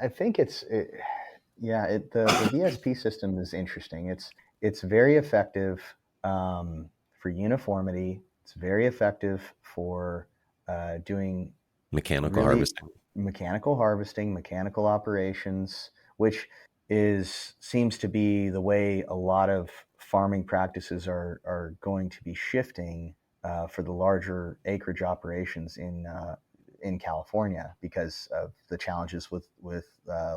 I think yeah, the VSP system is interesting. It's very effective for uniformity. It's very effective for doing mechanical really harvesting. mechanical harvesting, mechanical operations, which seems to be the way a lot of farming practices are going to be shifting for the larger acreage operations in California because of the challenges with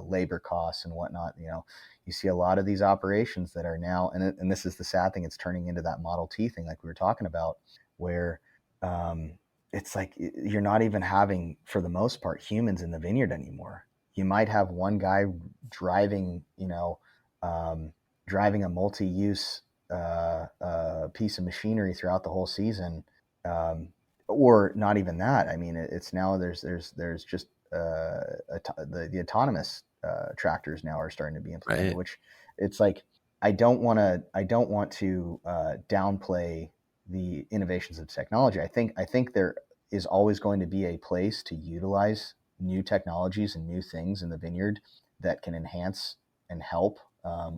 labor costs and whatnot. You see a lot of these operations that are now, and this is the sad thing, it's turning into that Model T thing like we were talking about, where um, it's like you're not even having, for the most part, humans in the vineyard anymore. You might have one guy driving, um, driving a multi-use piece of machinery throughout the whole season, um, or not even that. I mean, it's now there's just the autonomous tractors now are starting to be implemented, Right. which it's like I don't want to downplay the innovations of technology. I think there is always going to be a place to utilize new technologies and new things in the vineyard that can enhance and help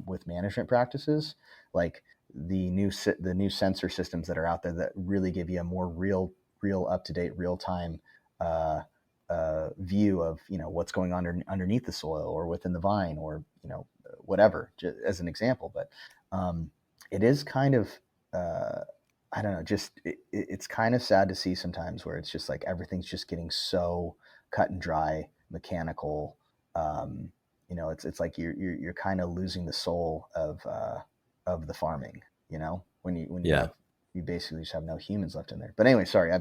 with management practices, like the new sensor systems that are out there that really give you a more real up to date, real time uh, view of what's going on underneath the soil or within the vine or whatever, as an example. But um, it is kind of uh, I don't know, just it's kind of sad to see sometimes where it's just like everything's just getting so cut and dry, mechanical. Um, it's like you're kind of losing the soul of the farming. When Yeah. you basically just have no humans left in there. But anyway, sorry,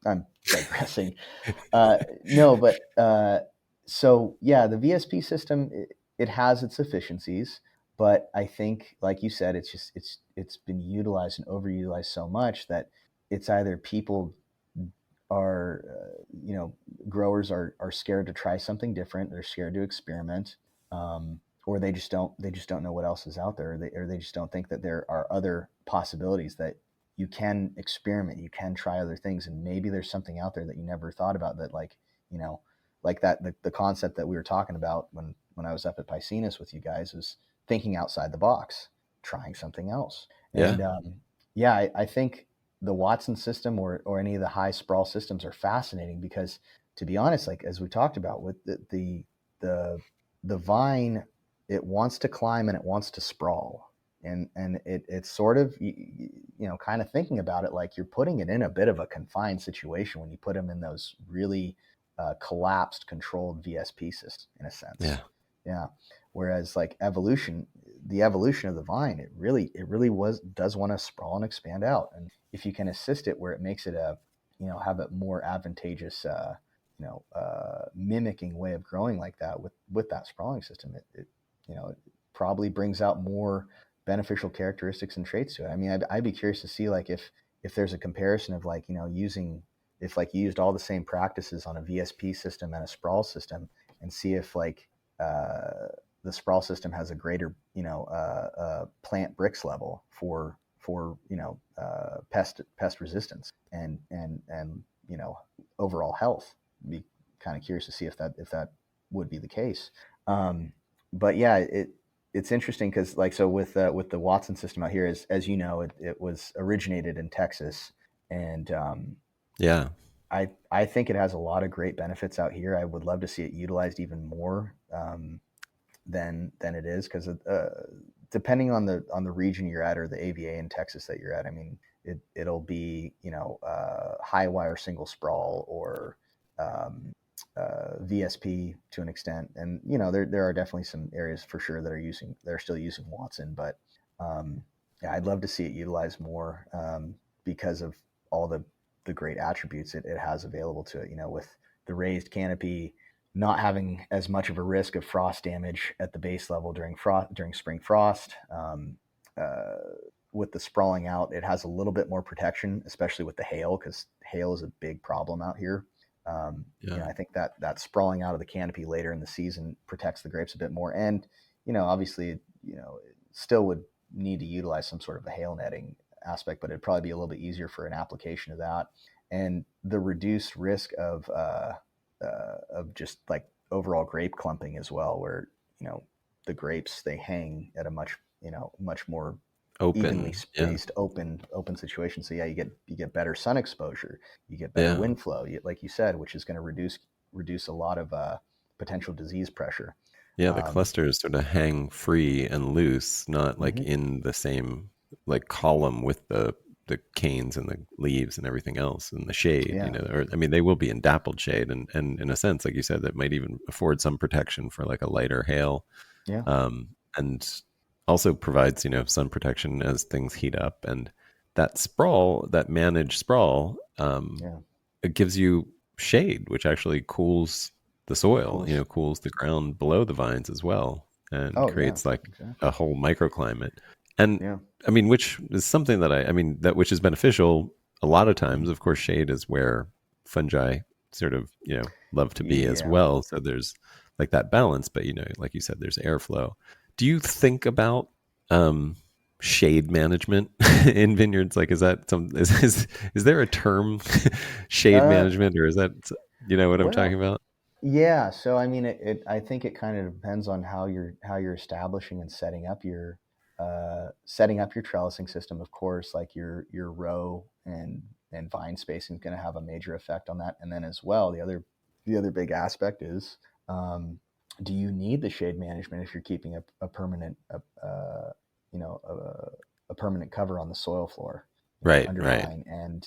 I'm digressing. No, but so yeah, the VSP system, it has its efficiencies, but I think, like you said, it's been utilized and overutilized so much that it's either people are growers are scared to try something different, they're scared to experiment, or they just don't know what else is out there, or they just don't think that there are other possibilities, that you can experiment, you can try other things, and maybe there's something out there that you never thought about, that you know like that the concept that we were talking about when I was up at Piscinus with you guys, was thinking outside the box, trying something else. Yeah. And yeah, I think the Watson system or any of the high sprawl systems are fascinating because, to be honest, like as we talked about with the the vine, it wants to climb and it wants to sprawl, and it's sort of kind of thinking about it, like you're putting it in a bit of a confined situation when you put them in those really collapsed controlled VSP system in a sense. Yeah. Yeah. Whereas like the evolution of the vine, it really does want to sprawl and expand out. And if you can assist it where it makes it have a more advantageous, mimicking way of growing like that with that sprawling system, it probably brings out more beneficial characteristics and traits to it. I mean, I'd be curious to see like if there's a comparison of like, using, if like you used all the same practices on a VSP system and a sprawl system, and see if like the sprawl system has a greater plant Brix level for pest resistance and overall health. Be kind of curious to see if that would be the case. But yeah, it's interesting because like, so with the Watson system out here, as you know, it was originated in Texas, and Yeah. I think it has a lot of great benefits out here. I would love to see it utilized even more than it is, because depending on the region you're at, or the AVA in Texas that you're at, I mean, it'll be high wire single sprawl, or VSP to an extent, and there are definitely some areas for sure that are still using Watson, but yeah, I'd love to see it utilized more, because of all the great attributes it has available to it. With the raised canopy, not having as much of a risk of frost damage at the base level during spring frost. With the sprawling out, it has a little bit more protection, especially with the hail, because hail is a big problem out here. I think that sprawling out of the canopy later in the season protects the grapes a bit more. And, obviously, it still would need to utilize some sort of a hail netting aspect, but it'd probably be a little bit easier for an application of that. And the reduced risk of just like overall grape clumping as well, where, the grapes, they hang at a much more evenly Open. Yeah. spaced, open situation. So yeah, you get better sun exposure, you get better Yeah. wind flow, like you said, which is going to reduce a lot of potential disease pressure. Yeah. The clusters sort of hang free and loose, not like Mhm. in the same like column with the canes and the leaves and everything else and the shade, Yeah. or I mean, they will be in dappled shade, and in a sense, like you said, that might even afford some protection for like a lighter hail. Yeah. And also provides, sun protection as things heat up. And that managed sprawl, Yeah. it gives you shade, which actually cools the soil, Cools. cools the ground below the vines as well, and Oh yeah, creates like exactly. a whole microclimate. And Yeah. I mean, which is something that which is beneficial a lot of Mhm. times. Of course, shade is where fungi sort of, love to be as Yeah. well. So there's like that balance, but like you said, there's airflow. Do you think about shade management in vineyards? Like, is that is there a term shade Uh, management, or is that, what I'm talking well, about? yeah. So I mean, I think it kind of depends on how you're establishing and setting up your trellising system. Of course, like your row and vine spacing is going to have a major effect on that. And then as well, the other big aspect is, um, do you need the shade management if you're keeping a permanent a permanent cover on the soil floor, Right, under right. vine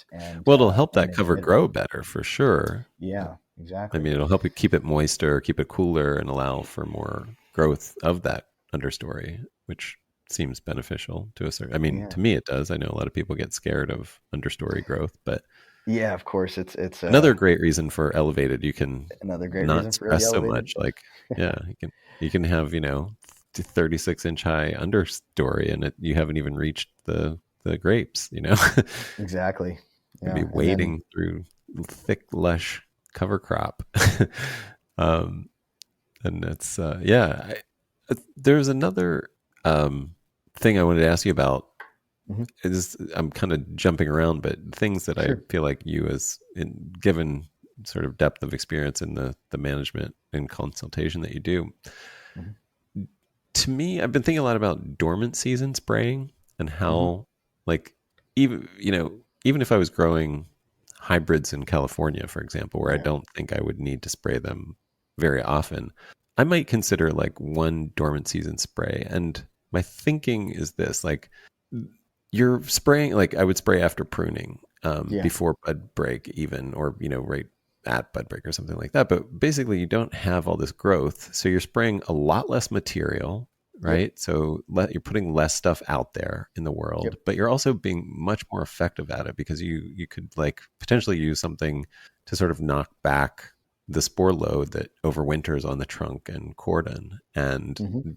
Well, it'll help and that in cover humidity. grow better for sure. Yeah, I exactly. mean, it'll help it keep it moister, keep it cooler, and allow for more growth of that understory, which seems beneficial to a certain. I mean, Yeah. to me, it does. I know a lot of people get scared of understory growth, but Yeah, of course. It's another great reason for elevated, you can another great reason not for the stress so elevated. much. Like, yeah, you can have 36-inch high understory, and you haven't even reached the grapes. Exactly. You'd be Yeah, and then wading through thick, lush cover crop. um, and it's yeah. There's another thing I wanted to ask you about. mhm, I'm kind of jumping around, but things that I sure. feel like given sort of depth of experience in the management and consultation that you do. Mhm, To me, I've been thinking a lot about dormant season spraying, and mhm, how, like, even if I was growing hybrids in California, for example, where I yeah. don't think I would need to spray them very often, I might consider like one dormant season spray. And my thinking is this: like, you're spraying, like I would spray after pruning, Yeah. before bud break even, or right at bud break or something like that. But basically, you don't have all this growth, so you're spraying a lot less material, Yep. right? So you're putting less stuff out there in the world, Yep. but you're also being much more effective at it because you could like potentially use something to sort of knock back the spore load that overwinters on the trunk and cordon, and Hmm.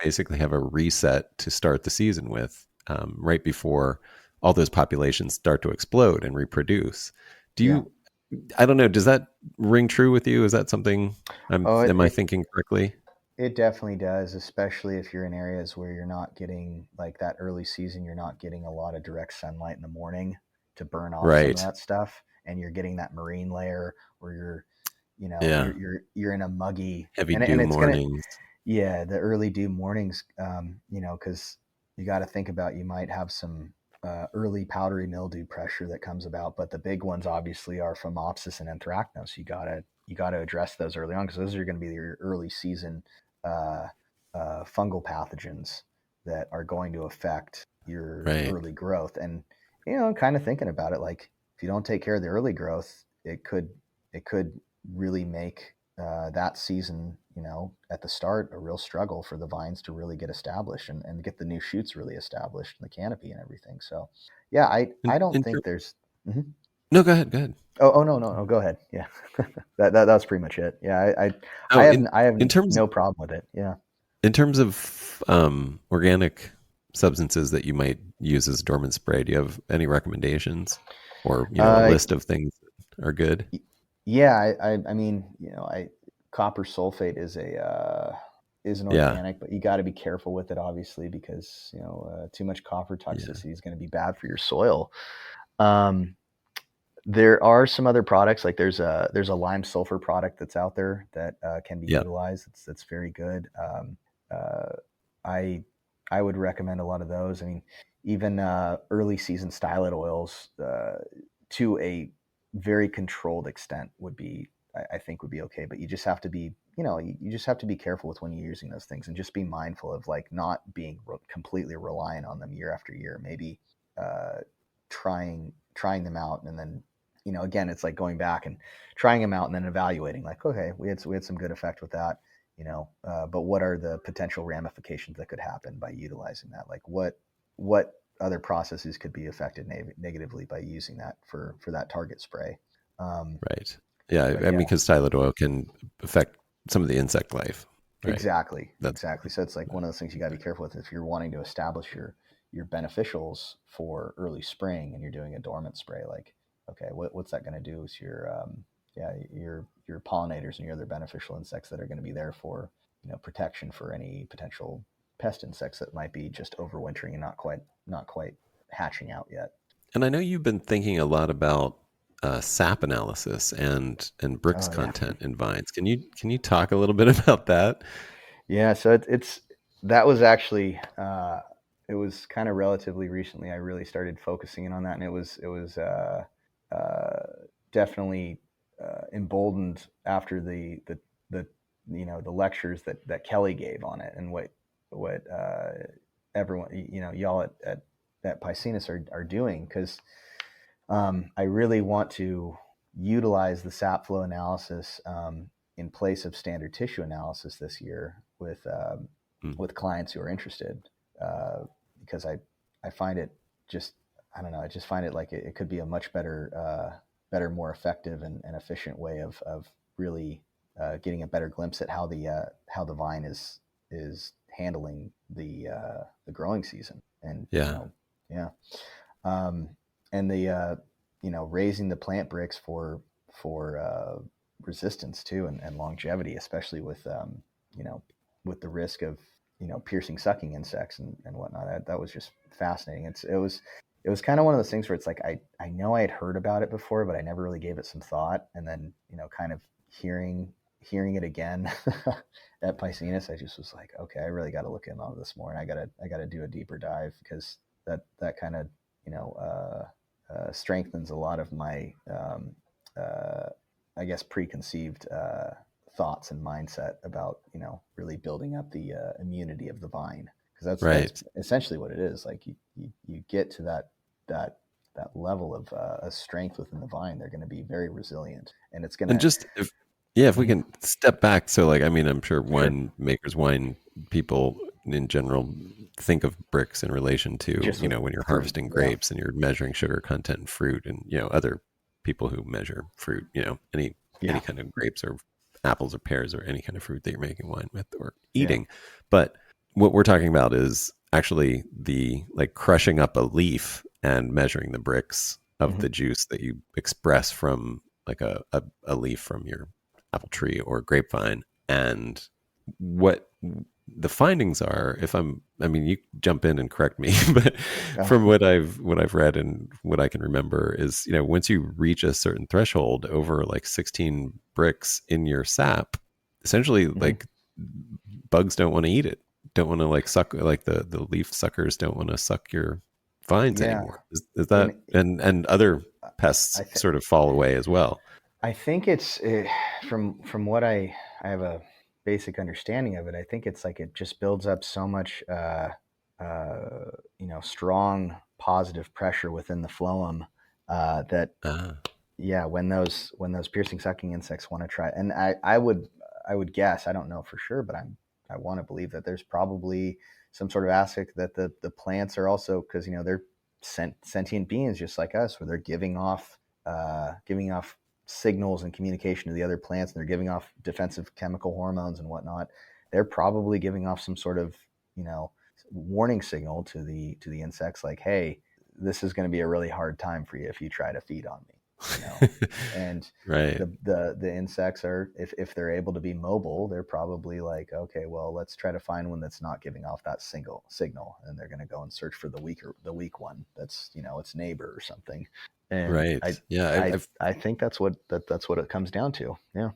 basically have a reset to start the season with, right before all those populations start to explode and reproduce. Do Yeah. you? I don't know. Does that ring true with you? Is that something? Oh, Am I thinking correctly? it definitely does, especially if you're in areas where you're not getting like that early season, you're not getting a lot of direct sunlight in the morning to burn off some of Right. that stuff, and you're getting that marine layer where Yeah. you're in a muggy, Heavy and dew it's gonna, mornings. yeah, the early dew mornings, because you got to think about, you might have some early powdery mildew pressure that comes about, but the big ones obviously are Phomopsis and Anthracnose. You gotta address those early on because those are going to be your early season uh, fungal pathogens that are going to affect your Right. early growth. And kind of thinking about it, like if you don't take care of the early growth, it could really make that season, at the start, a real struggle for the vines to really get established and get the new shoots really established in the canopy and everything. So, yeah, I don't In think there's. Mhm. No, go ahead. Go ahead. Oh, no, no, no, go ahead. Yeah, that's pretty much it. Yeah, I Oh, have I have in terms no problem with it. Yeah. in terms of organic substances that you might use as dormant spray, do you have any recommendations, or a Uh, list of things that are good? yeah, I mean, copper sulfate is an Yeah. organic, but you got to be careful with it, obviously, because too much copper Yeah. toxicity is going to be bad for your soil. Um, there are some other products, like there's a lime sulfur product that's out there that can be Yeah. utilized. That's very good. Uh, I I would recommend a lot of those. I mean, even early season stylet oils, to a very controlled extent, would be, I think, would be okay. But you just have to be, you just have to be careful with when you're using those things, and just be mindful of like not being completely reliant on them year after year. Maybe uh, trying them out, and then, again, it's like going back and trying them out and then evaluating, like, okay, we had some good effect with that, but what are the potential ramifications that could happen by utilizing that? Like what other processes could be affected negatively by using that for that target spray? Um, Right. Yeah. but I mean, yeah, because stylet oil can affect some of the insect life. Right. exactly, That's exactly. So it's like one of those things you got to be careful with if you're wanting to establish your beneficials for early spring and you're doing a dormant spray. Like, okay, what's that going to do is your pollinators and your other beneficial insects that are going to be there for protection for any potential pest insects that might be just overwintering and not quite hatching out yet. And I know you've been thinking a lot about sap analysis and Brix Oh yeah. content in vines. Can you talk a little bit about that? Yeah, so it's that was actually it was kind of relatively recently I really started focusing in on that, and it was uh, definitely emboldened after the the lectures that Kelly gave on it, and what everyone, y'all at Piscinus are doing, because I really want to utilize the sap flow analysis in place of standard tissue analysis this year Mm, with clients who are interested, because I find it just, I don't know, I just find it like it could be a much better, more effective and efficient way of really getting a better glimpse at how the vine is handling the growing season. And yeah. yeah, um, and the raising the plant bricks for resistance too, and longevity, especially you know with the risk of piercing sucking insects and whatnot. That was just fascinating. It was kind of one of those things where it's like I know I had heard about it before, but I never really gave it some thought. And then kind of hearing it again at Piscinus, I just was like, okay, I really got to look in on this more, and I gotta do a deeper dive, because that kind of strengthens a lot of my uh, I guess preconceived thoughts and mindset about really building up the immunity of the vine, because that's Right. essentially what it is. Like you get to that that level of strength within the vine, they're going to be very resilient, and it's going And to. just if we Mhm. can step back, so like I mean, I'm sure Sure. winemakers, wine people in general think of bricks in relation to Just with when you're fruit. harvesting Yeah. grapes and you're measuring sugar content in fruit, and other people who measure fruit, any Yeah. kind of grapes or apples or pears or any kind of fruit that you're making wine with or Yeah. eating. But what we're talking about is actually the like crushing up a leaf and measuring the bricks of Hmm. the juice that you express from like a leaf from your apple tree or grapevine, and what the findings are. I mean, you jump in and correct me, but Oh. from what I've read and what I can remember is, once you reach a certain threshold over like 16 bricks in your sap, essentially Hmm. like bugs don't want to eat it, don't want to like suck, like the leaf suckers don't want to suck your vines Yeah. anymore. Is that, And and other pests I think sort of fall away as well. I think it's from what I have a basic understanding of it. I think it's like it just builds up so much strong positive pressure within the phloem that Ah, yeah, when those piercing sucking insects want to try, and I would guess, I don't know for sure, but I want to believe that there's probably some sort of aspect that the plants are also, because they're sentient beings just like us, where they're giving off signals and communication to the other plants, and they're giving off defensive chemical hormones and whatnot. They're probably giving off some sort of you know warning signal to the insects, like, hey, this is going to be a really hard time for you if you try to feed on me, you know. And right. the insects are, if they're able to be mobile, they're probably like, okay, well, let's try to find one that's not giving off that single signal, and they're going to go and search for the weak one, that's its neighbor or something. And Right. I Yeah. I I think that's what it comes down to. Yeah.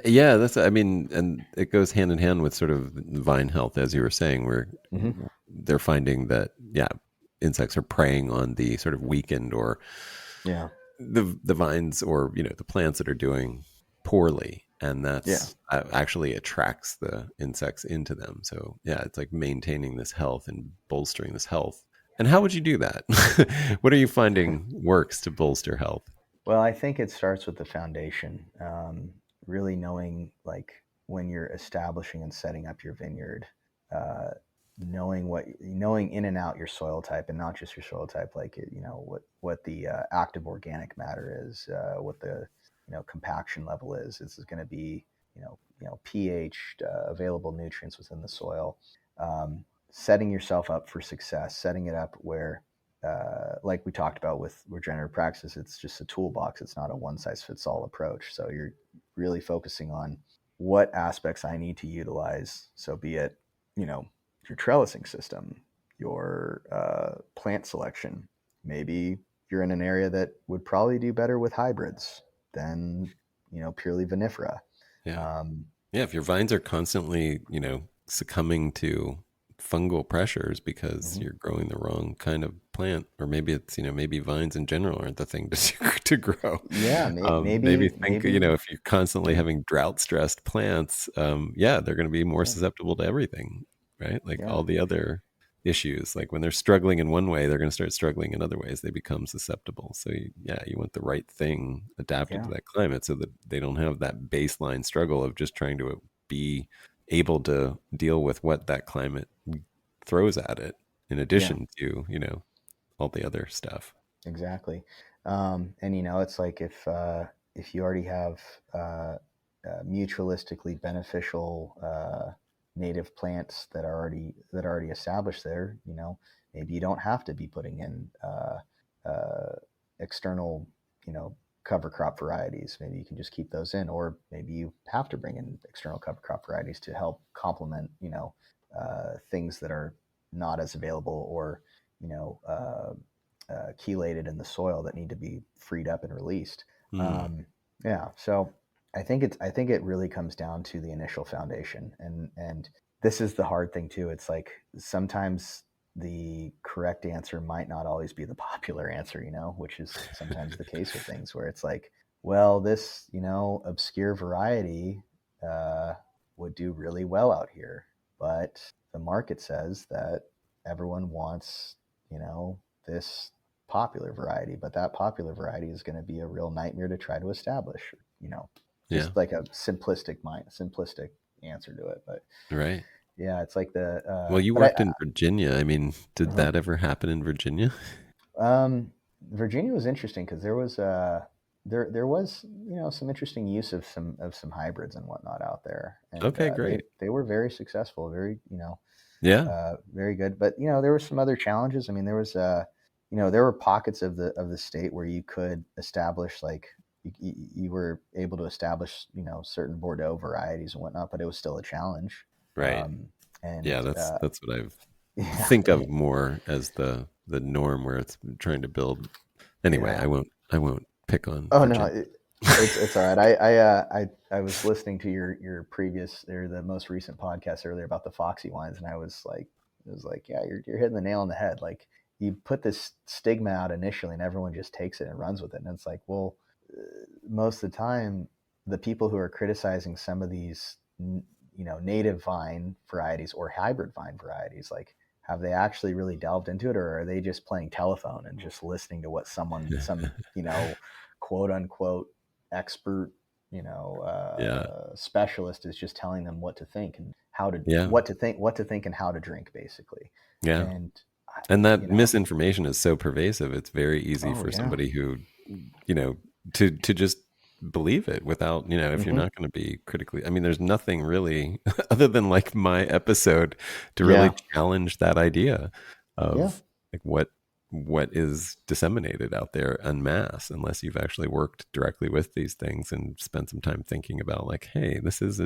Yeah. That's, I mean, and it goes hand in hand with sort of vine health, as you were saying, where Hmm. they're finding that, yeah, insects are preying on the sort of weakened or Yeah. the vines or, the plants that are doing poorly. And Yeah. that's actually attracts the insects into them. So, yeah, it's like maintaining this health and bolstering this health. And how would you do that? What are you finding works to bolster health? Well, I think it starts with the foundation. Really knowing, like, when you're establishing and setting up your vineyard, uh, knowing in and out your soil type, and not just your soil type, like, what the active organic matter is, what the compaction level is. This is going to be pH, available nutrients within the soil. Setting yourself up for success, setting it up where, like we talked about with regenerative practices, it's just a toolbox. It's not a one size fits all approach. So you're really focusing on what aspects I need to utilize. So be it, you know, your trellising system, your plant selection. Maybe you're in an area that would probably do better with hybrids than, purely vinifera. Yeah. Um, Yeah, if your vines are constantly, succumbing to fungal pressures because mhm. you're growing the wrong kind of plant, or maybe it's, maybe vines in general aren't the thing to grow. Yeah, Maybe think, maybe, if you're constantly yeah, having drought stressed plants, yeah, they're going to be more yeah, susceptible to everything, right? Like yeah, all the other issues. Like when they're struggling in one way, they're going to start struggling in other ways. They become susceptible. So yeah, you want the right thing adapted to yeah, that climate so that they don't have that baseline struggle of just trying to be able to deal with what that climate throws at it, in yeah. addition to all the other stuff. Exactly. And it's like, if you already have mutualistically beneficial native plants that are already established there, maybe you don't have to be putting in external, you know, cover crop varieties. Maybe you can just keep those in, or maybe you have to bring in external cover crop varieties to help complement, things that are not as available, or you know. Chelated in the soil, that need to be freed up and released. Hmm. Yeah, so I think it really comes down to the initial foundation, and this is the hard thing too. It's like sometimes the correct answer might not always be the popular answer, which is sometimes the case with things, where it's like, well, this obscure variety uh, would do really well out here, but the market says that everyone wants this popular variety, but that popular variety is going to be a real nightmare to try to establish, Yeah. just like a simplistic answer to it. But Right. yeah, it's like Well, you but worked in Virginia. I mean, did uh that ever happen in Virginia? Virginia was interesting because there was some interesting use of some hybrids and whatnot out there, and Okay, they great. they were very successful, Yeah. very good. But there were some other challenges. I mean, there were pockets of the state where you could establish like you were able to establish certain Bordeaux varieties and whatnot, but it was still a challenge. Right. Um, and Yeah, that's what I yeah, think of more as the norm where it's trying to build. Anyway, yeah. I won't pick on Oh no, Virginia. it's all right. I was listening to your previous or the most recent podcast earlier about the Foxy wines, and it was like, yeah, you're hitting the nail on the head. Like you put this stigma out initially, and everyone just takes it and runs with it, and it's like, well, most of the time, the people who are criticizing some of these, native vine varieties or hybrid vine varieties, like, have they actually really delved into it, or are they just playing telephone and just listening to what some quote unquote expert, Yeah. specialist is just telling them what to think and Yeah. what to think and how to drink, basically. Yeah. And And that misinformation is so pervasive. It's very easy oh for yeah, somebody who, you know, to just believe it without, if you're hmm, not going to be critically, I mean, there's nothing really other than like my episode to really yeah, challenge that idea yeah. of like what is disseminated out there en masse, unless you've actually worked directly with these things and spent some time thinking about like, hey, this is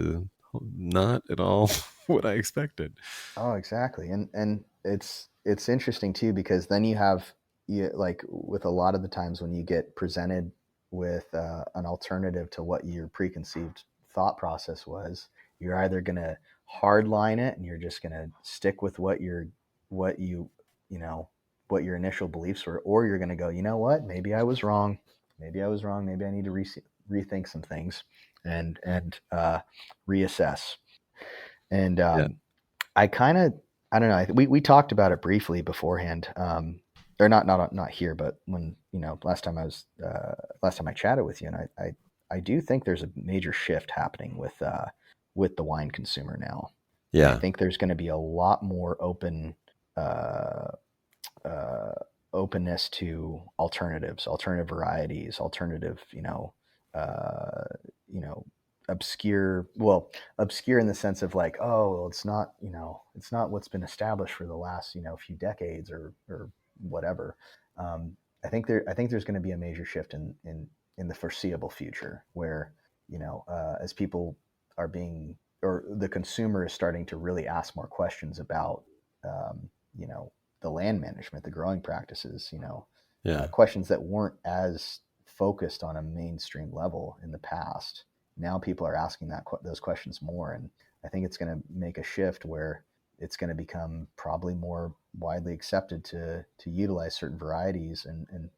not at all what I expected. Oh, exactly. And it's interesting too because then like with a lot of the times when you get presented with an alternative to what your preconceived thought process was, you're either going to hardline it and you're just going to stick with what you you know what your initial beliefs were, or you're going to go, you know what, maybe I was wrong, maybe I need to rethink some things and reassess. And Yeah. I kind of, I don't know. We talked about it briefly beforehand, or not here, but when last time I chatted with you, and I do think there's a major shift happening with the wine consumer now, and I Yeah. think there's going to be a lot more uh, uh, openness to alternative varieties, alternative, uh, you know, obscure in the sense of like, oh, well, it's not what's been established for the last, few decades or whatever. I think there's going to be a major shift in the foreseeable future where, as people are being, or the consumer is starting to really ask more questions about, um, you know, the land management, the growing practices, Yeah. questions that weren't as focused on a mainstream level in the past. Now people are asking those questions more, and I think it's going to make a shift where it's going to become probably more widely accepted to utilize certain varieties and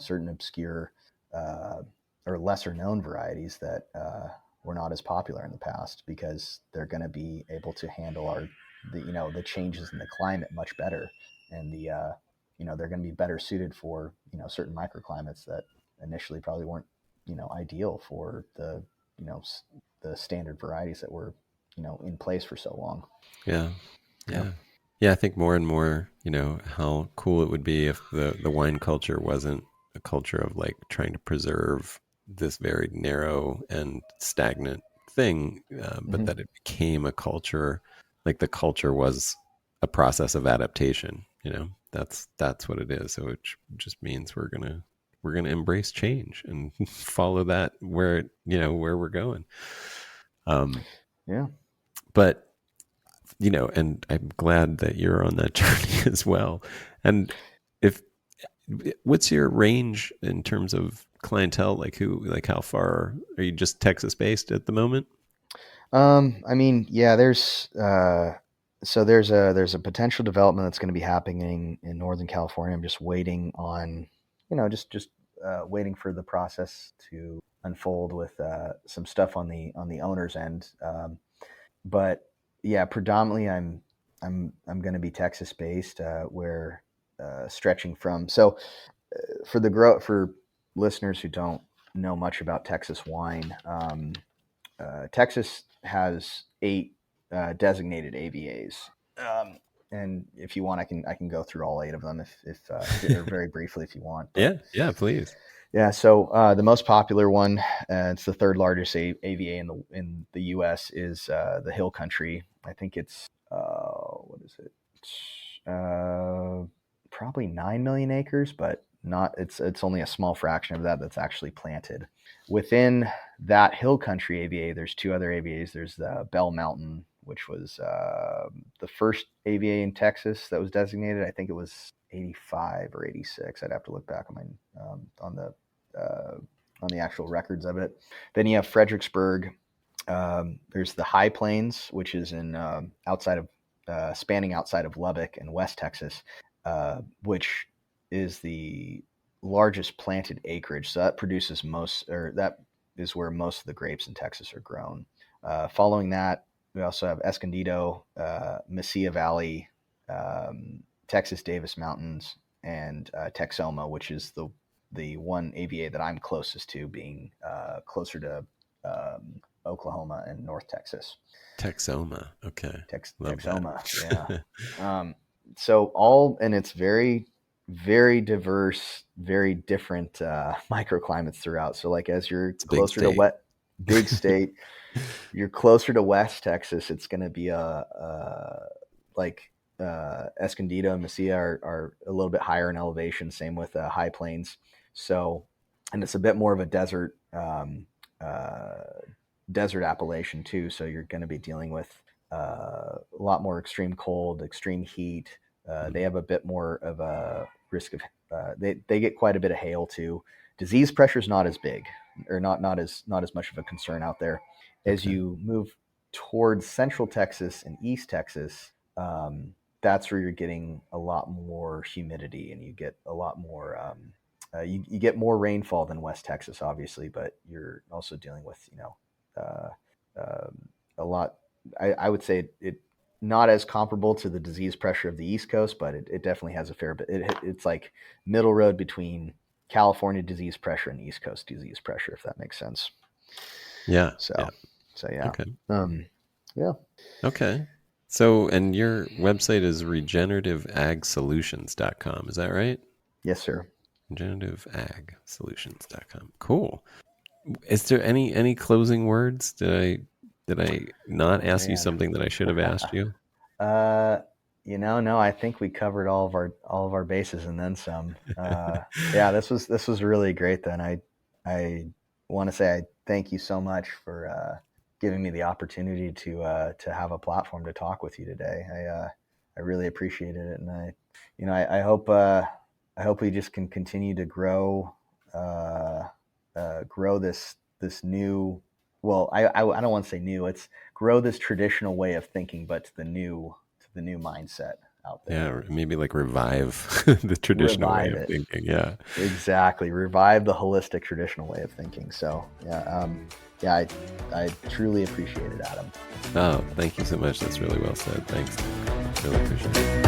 certain obscure uh, or lesser known varieties that were not as popular in the past because they're going to be able to handle the changes in the climate much better, and they're going to be better suited for certain microclimates that initially probably weren't ideal for you know the standard varieties that were in place for so long. Yeah. Yeah. Yeah. Yeah. I think more and more, how cool it would be if the wine culture wasn't a culture of like trying to preserve this very narrow and stagnant thing, but Mm-hmm. that it became a culture, like the culture was a process of adaptation. That's what it is. So it just means we're gonna embrace change and follow that where we're going. Um, Yeah. but and I'm glad that you're on that journey as well. And if what's your range in terms of clientele? Like how far are you just Texas based at the moment? I mean, yeah, there's a potential development that's going to be happening in Northern California. I'm just waiting on, just waiting for the process to unfold with some stuff on the owner's end. But yeah, predominantly I'm going to be Texas based, where stretching from. So for listeners who don't know much about Texas wine, Texas has 8 designated AVAs. And if you want, I can go through all 8 of them if or very briefly if you want. But Yeah, please. yeah, so the most popular one, it's the third largest AVA in the U.S. is the Hill Country. I think it's what is it? Probably 9 million acres, but not. It's only a small fraction of that that's actually planted. Within that Hill Country AVA, there's 2 other AVAs. There's the Bell Mountain, which was the first AVA in Texas that was designated. I think it was 85 or 86. I'd have to look back on my on the actual records of it. Then you have Fredericksburg. There's the High Plains, which is in spanning outside of Lubbock and West Texas, which is the largest planted acreage. So that produces that is where most of the grapes in Texas are grown. Following that, we also have Escondido, Mesilla Valley, Texas Davis Mountains, and Texoma, which is the one AVA that I'm closest to, being closer to Oklahoma and North Texas. Texoma, okay. Texoma, yeah. And it's very, very diverse, very different microclimates throughout. So like as you're closer to big state, you're closer to West Texas, it's going to be Escondido and Mesilla are a little bit higher in elevation. Same with High Plains. So, and it's a bit more of a desert appellation too. So you're going to be dealing with a lot more extreme cold, extreme heat. They have a bit more of a risk of they get quite a bit of hail too. Disease pressure is not as big, or not as much of a concern out there. As you move towards Central Texas and East Texas, that's where you're getting a lot more humidity, and you get a lot more. You get more rainfall than West Texas, obviously, but you're also dealing with a lot. I would say it not as comparable to the disease pressure of the East Coast, but it definitely has a fair bit. It's like middle road between California disease pressure and East Coast disease pressure, if that makes sense. Yeah. So yeah. Okay. Yeah. Okay. So, and your website is regenerativeagsolutions.com. Is that right? Yes, sir. Regenerativeagsolutions.com. Cool. Is there any closing words? Did I not ask you something that I should have asked you? No, I think we covered all of our bases and then some. Yeah, this was really great. Then I want to say I thank you so much for giving me the opportunity to have a platform to talk with you today. I really appreciated it, and I hope we just can continue to grow this new. Well, I don't want to say new. It's grow this traditional way of thinking, but to the new mindset out there. Yeah, maybe like revive the traditional way of thinking. Yeah, exactly. Revive the holistic traditional way of thinking. So I truly appreciate it, Adam. Oh, thank you so much. That's really well said. Thanks. Really appreciate it.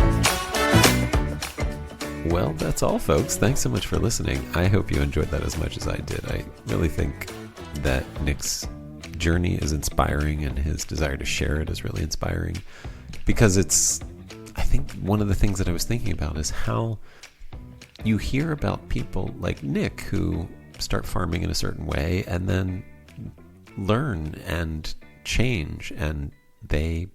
Well, that's all, folks. Thanks so much for listening. I hope you enjoyed that as much as I did. I really think that Nick's journey is inspiring, and his desire to share it is really inspiring, because I think one of the things that I was thinking about is how you hear about people like Nick who start farming in a certain way and then learn and change, and they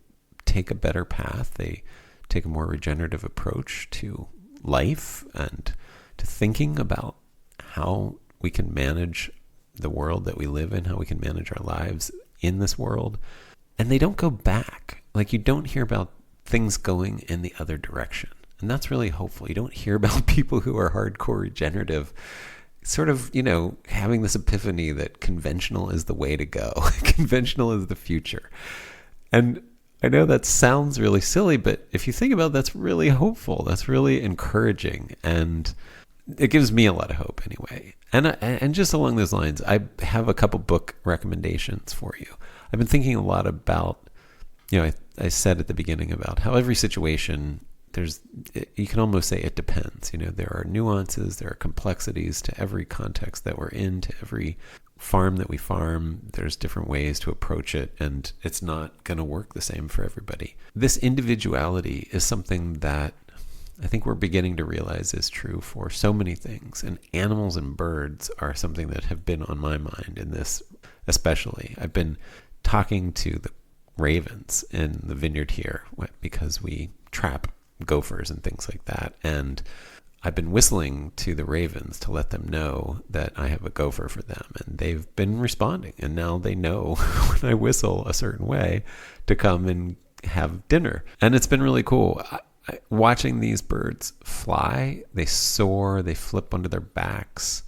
take a better path. They take a more regenerative approach to life and to thinking about how we can manage the world that we live in, how we can manage our lives in this world. And they don't go back. Like, you don't hear about things going in the other direction. And that's really hopeful. You don't hear about people who are hardcore regenerative sort of, having this epiphany that conventional is the way to go. Conventional is the future. And I know that sounds really silly, but if you think about it, that's really hopeful. That's really encouraging. And it gives me a lot of hope anyway. And just along those lines, I have a couple book recommendations for you. I've been thinking a lot about, I said at the beginning about how every situation you can almost say it depends. There are nuances, there are complexities to every context that we're in, to every farm that we farm. There's different ways to approach it, and it's not going to work the same for everybody. This individuality is something that I think we're beginning to realize is true for so many things, and animals and birds are something that have been on my mind in this especially. I've been talking to the ravens in the vineyard here because we trap gophers and things like that, and I've been whistling to the ravens to let them know that I have a gopher for them, and they've been responding, and now they know when I whistle a certain way to come and have dinner, and it's been really cool. Watching these birds fly, they soar, they flip onto their backs,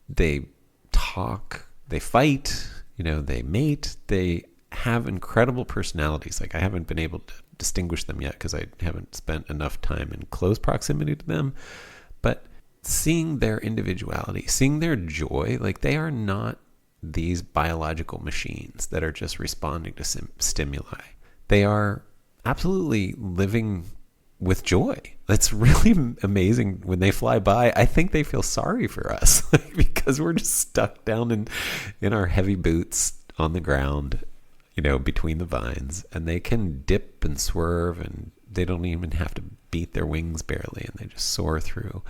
they talk, they fight, they mate, they have incredible personalities. Like, I haven't been able to distinguish them yet because I haven't spent enough time in close proximity to them, but seeing their individuality, seeing their joy, like, they are not these biological machines that are just responding to stimuli. They are absolutely living with joy. That's really amazing. When they fly by, I think they feel sorry for us because we're just stuck down in our heavy boots on the ground, between the vines, and they can dip and swerve, and they don't even have to beat their wings barely, and they just soar through,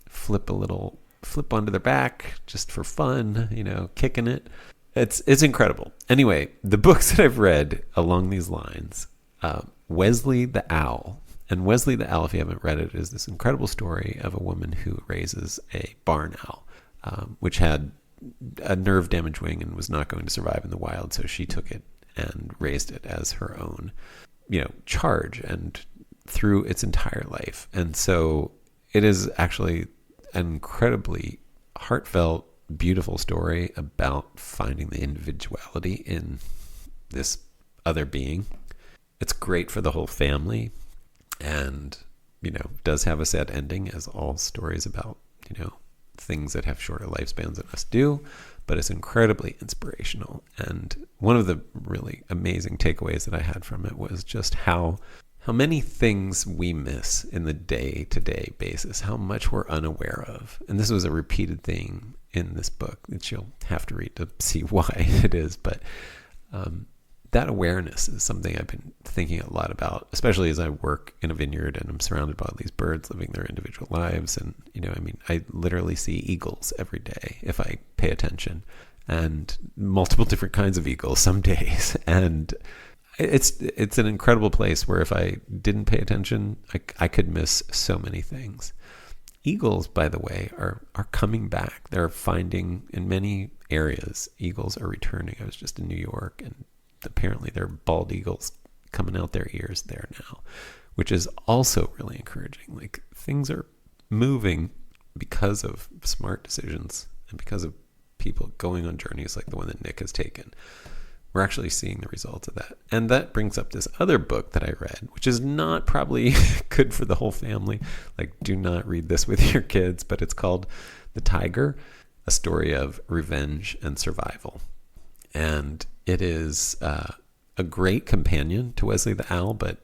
flip onto their back just for fun, kicking it. It's incredible. Anyway, the books that I've read along these lines, Wesley the Owl. And Wesley the Owl, if you haven't read it, is this incredible story of a woman who raises a barn owl, which had a nerve damaged wing and was not going to survive in the wild. So she took it and raised it as her own, charge, and through its entire life. And so it is actually an incredibly heartfelt, beautiful story about finding the individuality in this other being. It's great for the whole family, and does have a sad ending, as all stories about things that have shorter lifespans than us do, but it's incredibly inspirational. And one of the really amazing takeaways that I had from it was just how many things we miss in the day-to-day basis, how much we're unaware of. And this was a repeated thing in this book that you'll have to read to see why it is, but that awareness is something I've been thinking a lot about, especially as I work in a vineyard and I'm surrounded by all these birds living their individual lives. And, I literally see eagles every day if I pay attention, and multiple different kinds of eagles some days. And it's an incredible place where if I didn't pay attention, I could miss so many things. Eagles, by the way, are coming back. They're finding, in many areas, eagles are returning. I was just in New York, and apparently there are bald eagles coming out their ears there now, which is also really encouraging. Like, things are moving because of smart decisions and because of people going on journeys like the one that Nick has taken. We're actually seeing the results of that. And that brings up this other book that I read, which is not probably good for the whole family. Like, do not read this with your kids, but it's called The Tiger, A Story of Revenge and Survival. And it is a great companion to Wesley the Owl, but,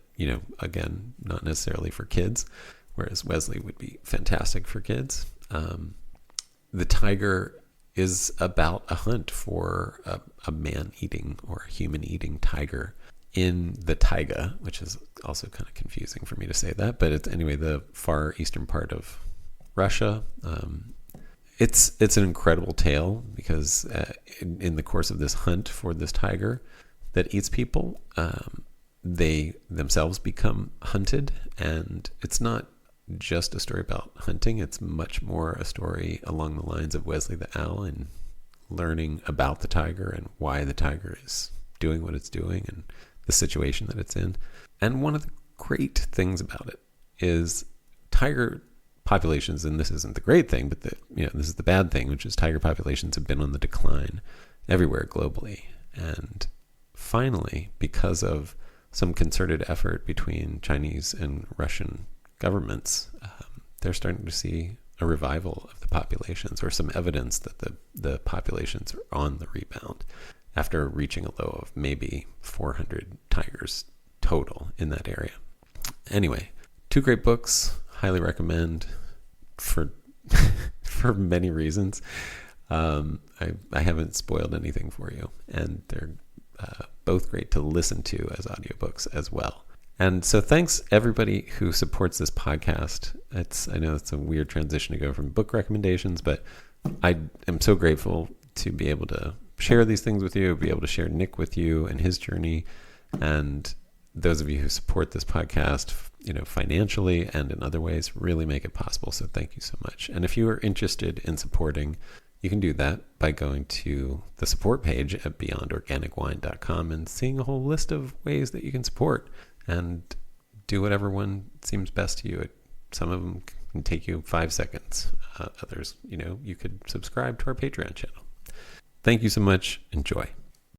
again, not necessarily for kids, whereas Wesley would be fantastic for kids. The Tiger is about a hunt for a man-eating or human-eating tiger in the taiga, which is also kind of confusing for me to say that, but it's anyway the far eastern part of Russia. It's an incredible tale because in the course of this hunt for this tiger that eats people, they themselves become hunted, and it's not just a story about hunting. It's much more a story along the lines of Wesley the Owl and learning about the tiger and why the tiger is doing what it's doing and the situation that it's in. And one of the great things about it is tiger populations, and this isn't the great thing, but this is the bad thing, which is tiger populations have been on the decline everywhere globally. And finally, because of some concerted effort between Chinese and Russian governments, they're starting to see a revival of the populations, or some evidence that the populations are on the rebound after reaching a low of maybe 400 tigers total in that area. Anyway, 2 great books, highly recommend for for many reasons. I haven't spoiled anything for you, and they're both great to listen to as audiobooks as well. And so thanks everybody who supports this podcast. I know it's a weird transition to go from book recommendations, but I am so grateful to be able to share these things with you, be able to share Nick with you and his journey. And those of you who support this podcast, financially and in other ways, really make it possible. So thank you so much. And if you are interested in supporting, you can do that by going to the support page at beyondorganicwine.com and seeing a whole list of ways that you can support, and do whatever one seems best to you. Some of them can take you 5 seconds. Others, you could subscribe to our Patreon channel. Thank you so much. Enjoy.